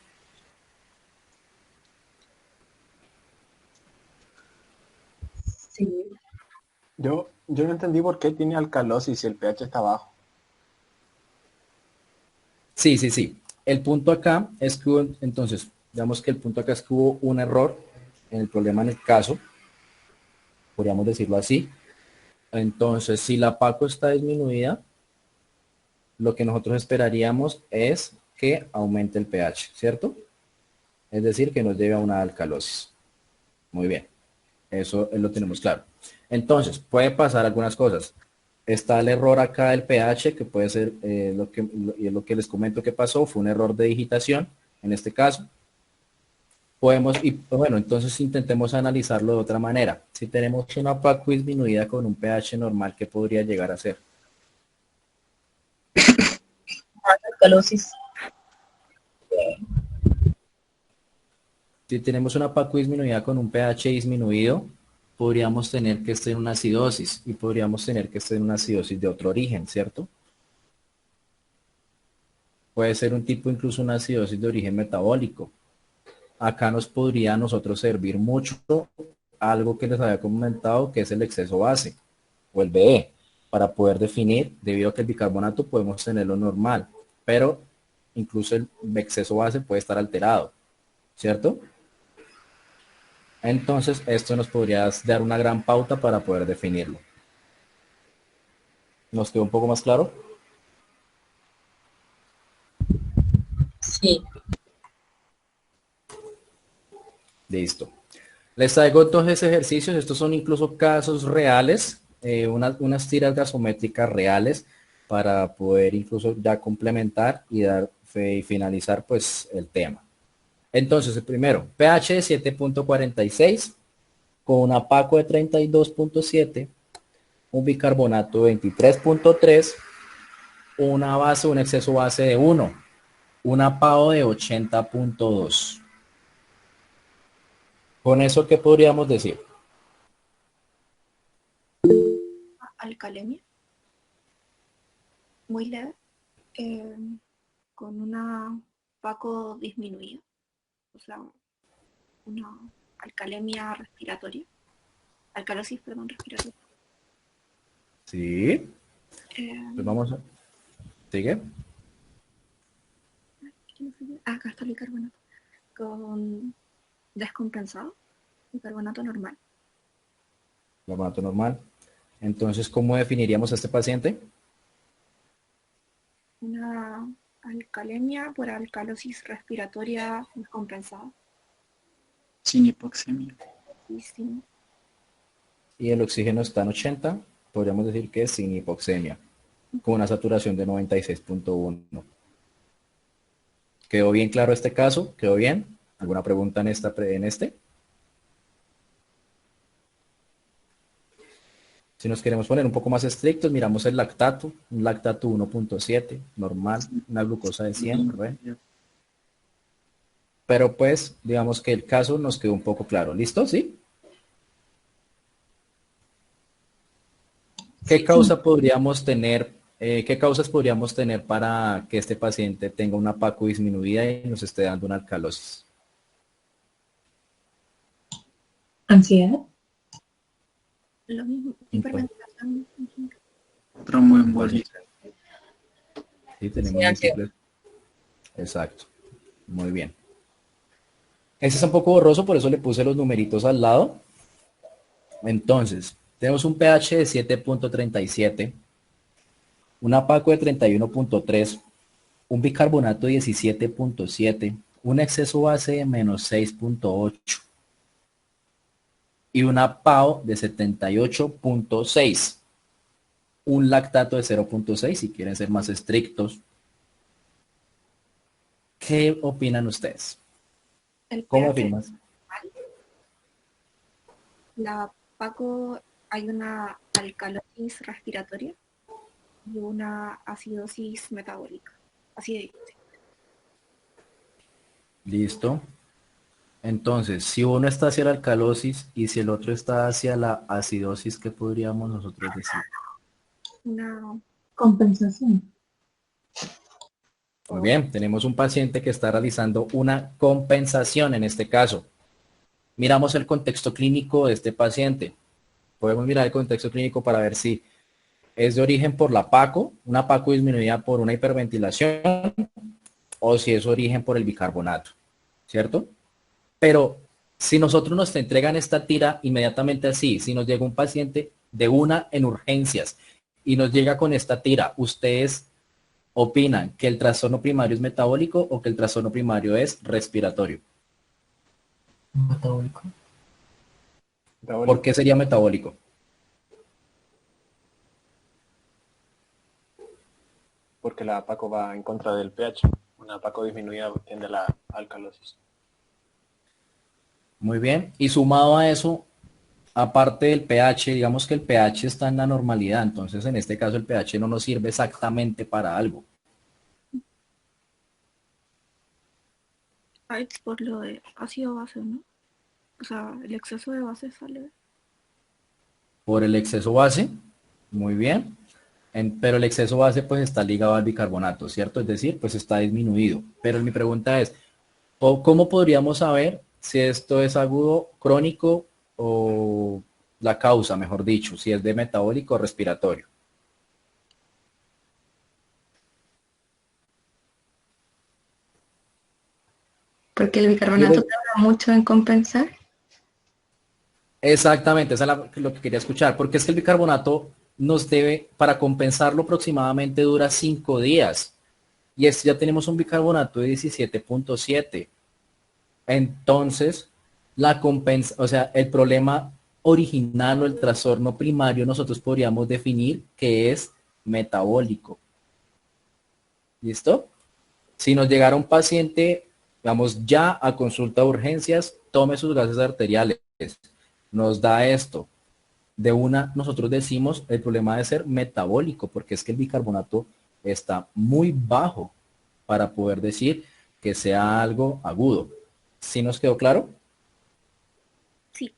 Sí. Yo no entendí por qué tiene alcalosis si el pH está bajo. Sí, sí, sí. El punto acá es que entonces, digamos que el punto acá es que hubo un error en el problema en el caso, podríamos decirlo así. Entonces, si la Paco está disminuida, lo que nosotros esperaríamos es que aumente el pH, ¿cierto? Es decir, que nos lleve a una alcalosis. Muy bien, eso lo tenemos claro. Entonces, puede pasar algunas cosas. Está el error acá del pH, que puede ser lo que les comento que pasó, fue un error de digitación, en este caso. Bueno, entonces intentemos analizarlo de otra manera. Si tenemos una PACU disminuida con un pH normal, ¿qué podría llegar a ser? Alcalosis. Si tenemos una PACU disminuida con un pH disminuido, podríamos tener que estar en una acidosis y podríamos tener que estar en una acidosis de otro origen, ¿cierto? Puede ser un tipo, incluso una acidosis de origen metabólico. Acá nos podría a nosotros servir mucho algo que les había comentado, que es el exceso base o el BE, para poder definir, debido a que el bicarbonato podemos tenerlo normal, pero incluso el exceso base puede estar alterado, ¿cierto? Entonces, esto nos podría dar una gran pauta para poder definirlo. ¿Nos quedó un poco más claro? Sí. Listo. Les traigo entonces ejercicios. Estos son incluso casos reales, unas tiras gasométricas reales para poder incluso ya complementar y dar fe y finalizar pues el tema. Entonces, el primero, pH de 7.46 con una PACO de 32.7, un bicarbonato de 23.3, una base, un exceso base de 1, una PAO de 80.2. Con eso, ¿qué podríamos decir? Alcalemia, muy leve, eh, con una PACO disminuida, o sea, una alcalemia respiratoria, alcalosis, perdón, respiratoria. Sí. Pues vamos a... ¿Sigue? Acá está el bicarbonato, con descompensado, bicarbonato normal. Bicarbonato normal. Entonces, ¿cómo definiríamos a este paciente? Una alcalemia por alcalosis respiratoria descompensada. Sin hipoxemia. Y sin Y el oxígeno está en 80, podríamos decir que es sin hipoxemia, con una saturación de 96.1. ¿Quedó bien claro este caso? ¿Quedó bien? ¿Alguna pregunta en este? Si nos queremos poner un poco más estrictos, miramos el lactato, un lactato 1.7, normal, una glucosa de 100, ¿verdad? Pero pues, digamos que el caso nos quedó un poco claro. ¿Listo? ¿Sí? ¿Qué causa podríamos tener, qué causas podríamos tener para que este paciente tenga una PACO disminuida y nos esté dando una alcalosis? Ansiedad. lo mismo, hiperventilación. Tromboembolia. Sí, tenemos múltiples. Exacto. Muy bien. Este es un poco borroso, por eso le puse los numeritos al lado. Entonces, tenemos un pH de 7.37, una PACO de 31.3, un bicarbonato de 17.7, un exceso base de menos 6.8 y una PAO de 78.6. Un lactato de 0.6, si quieren ser más estrictos. ¿Qué opinan ustedes? ¿Cómo afirmas? La PACO, hay una alcalosis respiratoria y una acidosis metabólica. Así de Listo. Entonces, si uno está hacia la alcalosis y si el otro está hacia la acidosis, ¿qué podríamos nosotros decir? una Compensación. Muy bien, tenemos un paciente que está realizando una compensación en este caso. Miramos el contexto clínico de este paciente. Podemos mirar el contexto clínico para ver si es de origen por la PACO, una PACO disminuida por una hiperventilación, o si es origen por el bicarbonato, ¿cierto? Pero si nosotros nos entregan esta tira inmediatamente así, si nos llega un paciente de una en urgencias y nos llega con esta tira, ¿ustedes opinan que el trastorno primario es metabólico o que el trastorno primario es respiratorio? Metabólico. ¿Por qué sería metabólico? Porque la APACO va en contra del pH. Una APACO disminuida tiende a la alcalosis. Muy bien. Y sumado a eso, aparte del pH, digamos que el pH está en la normalidad, entonces en este caso el pH no nos sirve exactamente para algo. Ay, por lo de ácido base, ¿no? O sea, el exceso de base sale. Por el exceso base, muy bien. Pero el exceso base pues está ligado al bicarbonato, ¿cierto? Es decir, pues está disminuido. Pero mi pregunta es, ¿cómo podríamos saber si esto es agudo, crónico o la causa, mejor dicho, si es de metabólico o respiratorio? Porque el bicarbonato tarda mucho en compensar. Exactamente, eso es lo que quería escuchar, porque es que el bicarbonato nos debe, para compensarlo aproximadamente dura 5 días. Y ya tenemos un bicarbonato de 17.7. Entonces, o sea, el problema original o el trastorno primario nosotros podríamos definir que es metabólico. ¿Listo? Si nos llegara un paciente, vamos ya a consulta de urgencias, tome sus gases arteriales, nos da esto. De una, nosotros decimos el problema de ser metabólico, porque es que el bicarbonato está muy bajo para poder decir que sea algo agudo. ¿Sí nos quedó claro? Sí.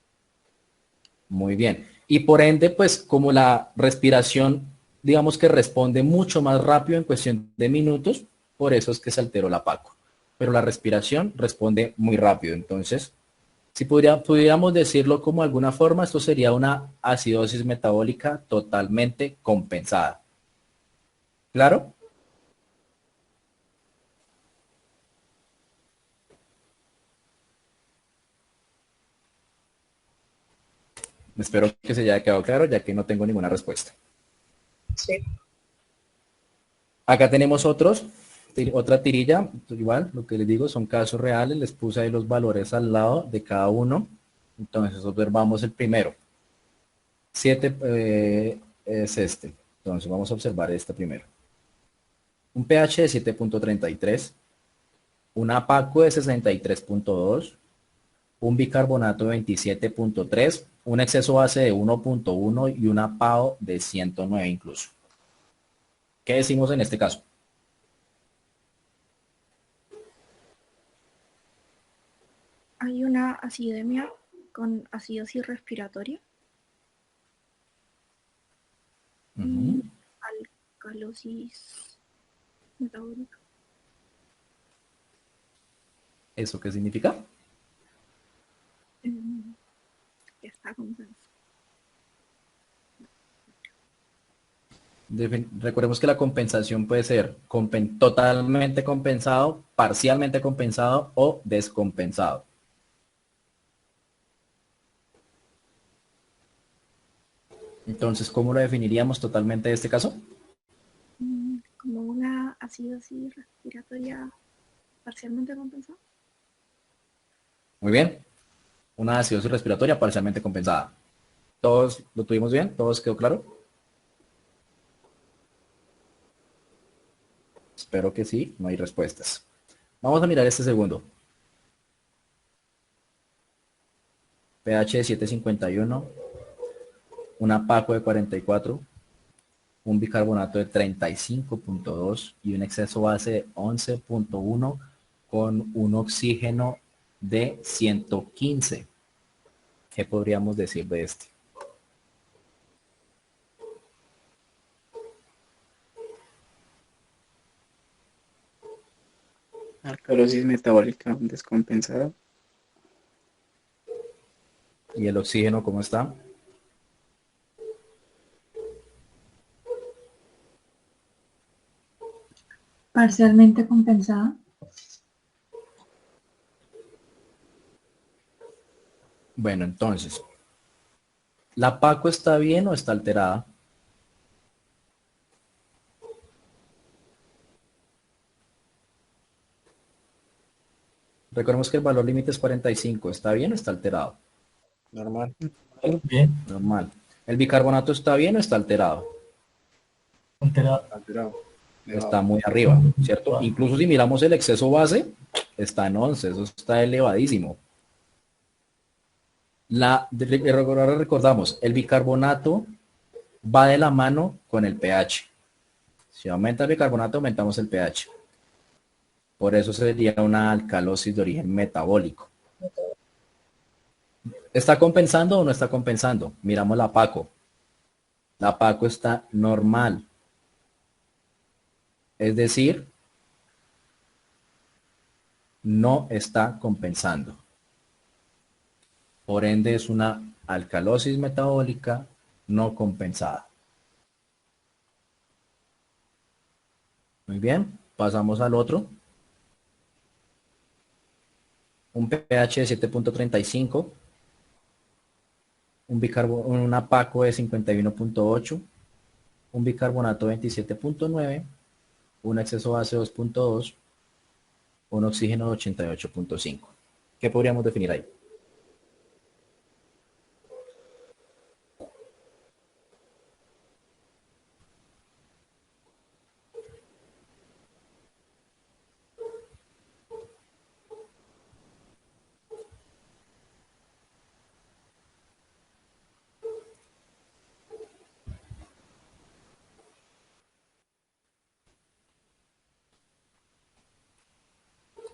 Muy bien. Y por ende, pues como la respiración, digamos que responde mucho más rápido en cuestión de minutos, por eso es que se alteró la PACO. Pero la respiración responde muy rápido. Entonces, si pudiéramos decirlo como de alguna forma, esto sería una acidosis metabólica totalmente compensada. ¿Claro? Espero que se haya quedado claro, ya que no tengo ninguna respuesta. Sí. Acá tenemos otra tirilla, igual, lo que les digo son casos reales, les puse ahí los valores al lado de cada uno. Entonces observamos el primero. 7 es este. Entonces vamos a observar este primero. Un pH de 7.33, una PACO de 63.2, un bicarbonato de 27.3, un exceso base de 1.1 y una PAO de 109 incluso. ¿Qué decimos en este caso? Hay una acidemia con acidosis respiratoria. Alcalosis metabólica. ¿Eso qué significa? Está compensado. Recordemos que la compensación puede ser totalmente compensado, parcialmente compensado o descompensado. Entonces, ¿cómo lo definiríamos totalmente en este caso? Como una acidosis respiratoria parcialmente compensada. Muy bien. Una acidosis respiratoria parcialmente compensada. ¿Todos lo tuvimos bien? ¿Todos quedó claro? Espero que sí, no hay respuestas. Vamos a mirar este segundo. pH de 7.51, una PACO de 44, un bicarbonato de 35.2 y un exceso base de 11.1 con un oxígeno de 115. ¿Qué podríamos decir de este? Alcalosis metabólica descompensada. ¿Y el oxígeno cómo está? Parcialmente compensada. Bueno, entonces, ¿la PACO está bien o está alterada? Recordemos que el valor límite es 45. ¿Está bien o está alterado? Normal. Bien, Normal. ¿El bicarbonato está bien o está alterado? alterado. Alterado. Está muy arriba, ¿cierto? Incluso si miramos el exceso base, está en 11. Eso está elevadísimo. Ahora recordamos, el bicarbonato va de la mano con el pH. Si aumenta el bicarbonato, aumentamos el pH. Por eso sería una alcalosis de origen metabólico. ¿Está compensando o no está compensando? Miramos la PACO. La PACO está normal. Es decir, no está compensando. Por ende, es una alcalosis metabólica no compensada. Muy bien, pasamos al otro. Un pH de 7.35. Una PACO de 51.8. Un bicarbonato 27.9. Un exceso base 2.2. Un oxígeno de 88.5. ¿Qué podríamos definir ahí?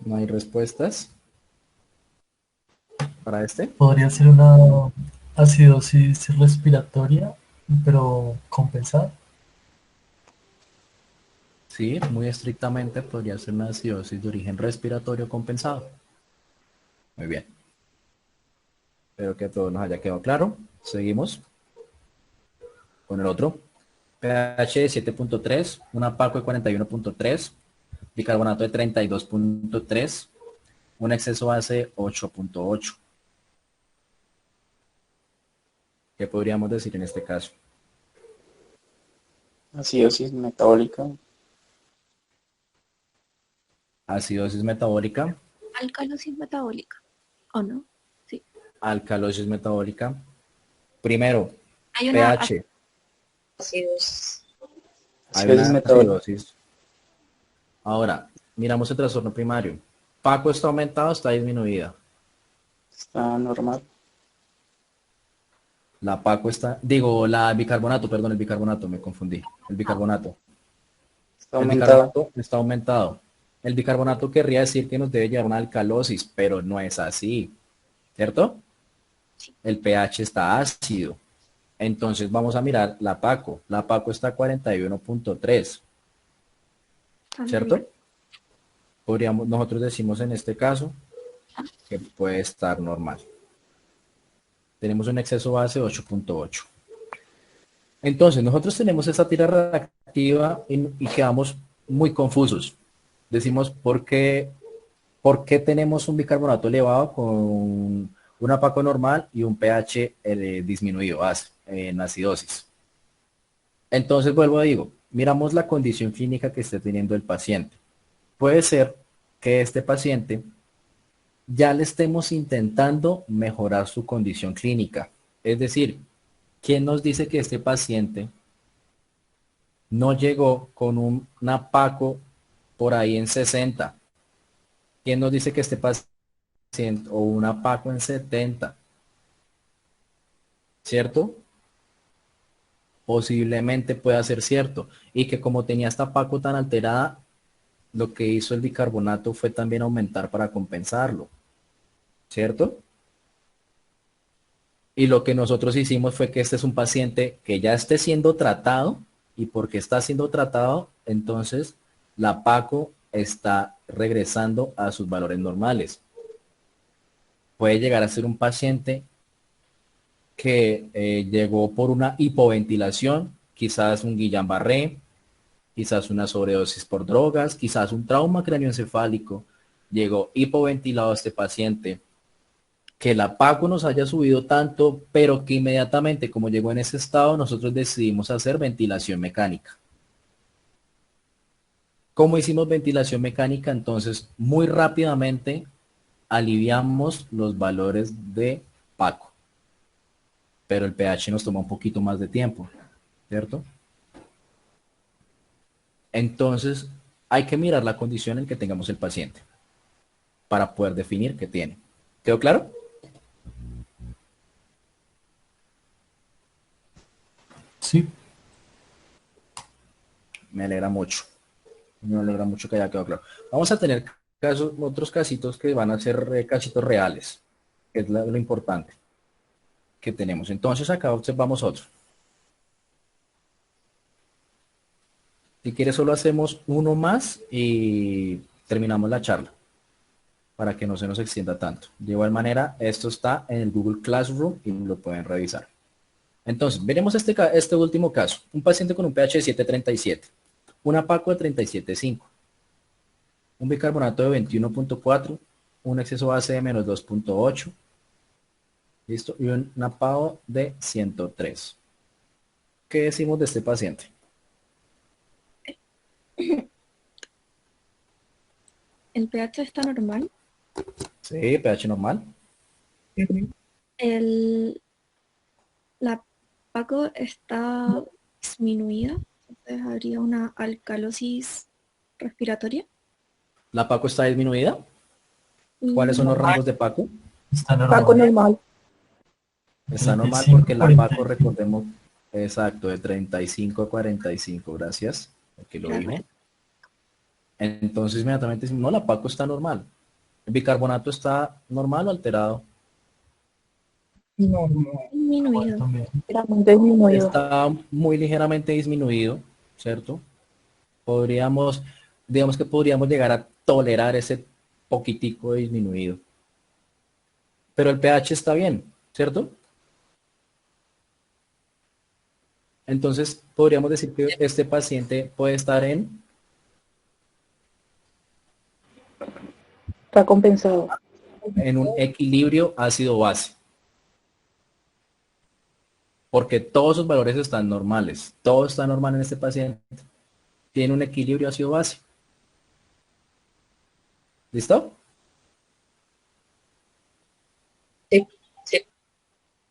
No hay respuestas para este. Podría ser una acidosis respiratoria, pero compensada. Sí, muy estrictamente podría ser una acidosis de origen respiratorio compensado. Muy bien. Espero que todo nos haya quedado claro. Seguimos con el otro. pH de 7.3, una PACO de 41.3, bicarbonato de 32.3, un exceso base de 8.8. ¿Qué podríamos decir en este caso? Acidosis metabólica. Acidosis metabólica, Alcalosis metabólica, ¿o no? Sí. alcalosis metabólica. Primero, Hay una pH. Acidosis. Hay Acidosis una metabólica. acidosis. Ahora, miramos el trastorno primario. ¿PACO está aumentada o está disminuida? Está normal. La PACO está, digo, la bicarbonato, perdón, el bicarbonato, me confundí. El bicarbonato. Está El aumentado. bicarbonato está aumentado. El bicarbonato querría decir que nos debe llevar una alcalosis, pero no es así, ¿cierto? El pH está ácido. Entonces vamos a mirar la PACO. La PACO está a 41.3, ¿cierto? Nosotros decimos en este caso que puede estar normal. Tenemos un exceso base de 8.8. Entonces, nosotros tenemos esa tira reactiva y quedamos muy confusos. Decimos, ¿por qué tenemos un bicarbonato elevado con una PACO normal y un pH disminuido en acidosis? Entonces, vuelvo a digo, miramos la condición clínica que esté teniendo el paciente. Puede ser que este paciente ya le estemos intentando mejorar su condición clínica. Es decir, ¿quién nos dice que este paciente no llegó con una PACO por ahí en 60? ¿Quién nos dice que este paciente o una PACO en 70? ¿Cierto? Posiblemente pueda ser cierto. Y que como tenía esta PACO tan alterada, lo que hizo el bicarbonato fue también aumentar para compensarlo. ¿Cierto? Y lo que nosotros hicimos fue que este es un paciente que ya esté siendo tratado, y porque está siendo tratado, entonces la PACO está regresando a sus valores normales. Puede llegar a ser un paciente que llegó por una hipoventilación, quizás un Guillain-Barré, quizás una sobredosis por drogas, quizás un trauma cráneoencefálico. Llegó hipoventilado este paciente que la PACO nos haya subido tanto, pero que inmediatamente como llegó en ese estado, nosotros decidimos hacer ventilación mecánica. ¿Cómo hicimos ventilación mecánica? Entonces, muy rápidamente aliviamos los valores de PACO, pero el pH nos toma un poquito más de tiempo, ¿cierto? Entonces, hay que mirar la condición en que tengamos el paciente para poder definir qué tiene. ¿Quedó claro? Sí. Me alegra mucho. Me alegra mucho que haya quedado claro. Vamos a tener casos, otros casitos que van a ser casitos reales, que es lo importante que tenemos. Entonces acá observamos otro. Si quieres solo hacemos uno más y terminamos la charla para que no se nos extienda tanto. De igual manera, esto está en el Google Classroom y lo pueden revisar. Entonces, veremos este último caso. Un paciente con un pH de 7.37, una PACO de 37.5, un bicarbonato de 21.4, un exceso base de menos 2.8, ¿listo? Y una PAO de 103. ¿Qué decimos de este paciente? El pH está normal. Sí, pH normal. La PACO está disminuida, entonces habría una alcalosis respiratoria. ¿La PACO está disminuida? ¿Cuáles son los rangos de PACO? Está normal. Paco normal. Está normal 35, porque la 45. PACO, recordemos, exacto, de 35 a 45, gracias, porque lo dijo. Entonces inmediatamente decimos, no, la PACO está normal. ¿El bicarbonato está normal o alterado? Normal. Disminuido. También. Era muy disminuido. Está muy ligeramente disminuido, ¿cierto? Podríamos, digamos que podríamos llegar a tolerar ese poquitico disminuido. Pero el pH está bien, ¿cierto? Entonces podríamos decir que este paciente puede estar en Está compensado. un equilibrio ácido-base. Porque todos sus valores están normales. Todo está normal en este paciente. Tiene un equilibrio ácido-base. ¿Listo? Sí.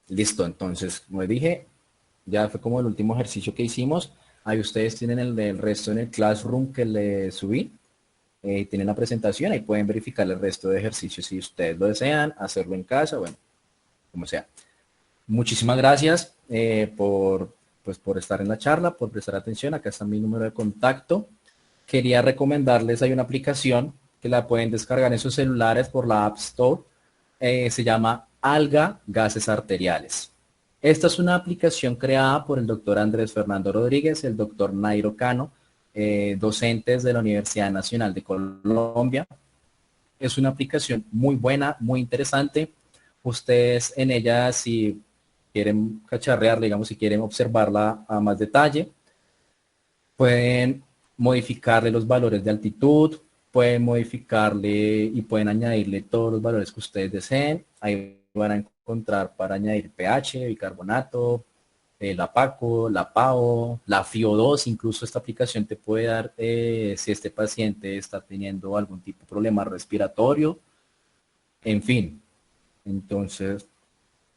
Listo, entonces, como dije, ya fue como el último ejercicio que hicimos. Ahí ustedes tienen el resto en el Classroom que les subí. Tienen la presentación, ahí pueden verificar el resto de ejercicios si ustedes lo desean, hacerlo en casa, bueno, como sea. Muchísimas gracias por estar en la charla, por prestar atención. Acá está mi número de contacto. Quería recomendarles, hay una aplicación que la pueden descargar en sus celulares por la App Store. Se llama Alga Gases Arteriales. Esta es una aplicación creada por el doctor Andrés Fernando Rodríguez, el doctor Nairo Cano, docentes de la Universidad Nacional de Colombia. Es una aplicación muy buena, muy interesante. Ustedes en ella, si quieren cacharrear, digamos, si quieren observarla a más detalle, pueden modificarle los valores de altitud, pueden modificarle y pueden añadirle todos los valores que ustedes deseen. Ahí van a encontrar para añadir pH, bicarbonato, la PACO, la PAO, la FIO2, incluso esta aplicación te puede dar si este paciente está teniendo algún tipo de problema respiratorio, en fin. Entonces,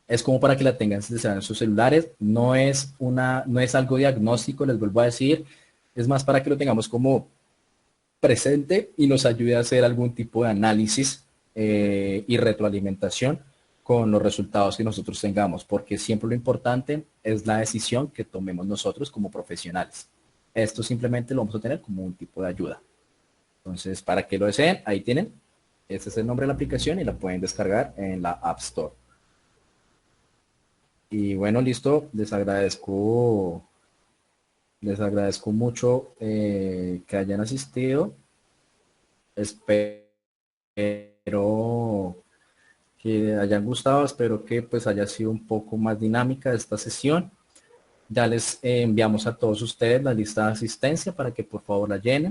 es como para que la tengan en sus celulares, no es algo diagnóstico, les vuelvo a decir, es más para que lo tengamos como presente y nos ayude a hacer algún tipo de análisis y retroalimentación con los resultados que nosotros tengamos, porque siempre lo importante es la decisión que tomemos nosotros como profesionales. Esto simplemente lo vamos a tener como un tipo de ayuda. Entonces, para que lo deseen, ahí tienen. Este es el nombre de la aplicación y la pueden descargar en la App Store. Y bueno, listo. Les agradezco mucho que hayan asistido. Espero que hayan gustado, espero que pues haya sido un poco más dinámica esta sesión. Ya les enviamos a todos ustedes la lista de asistencia para que por favor la llenen.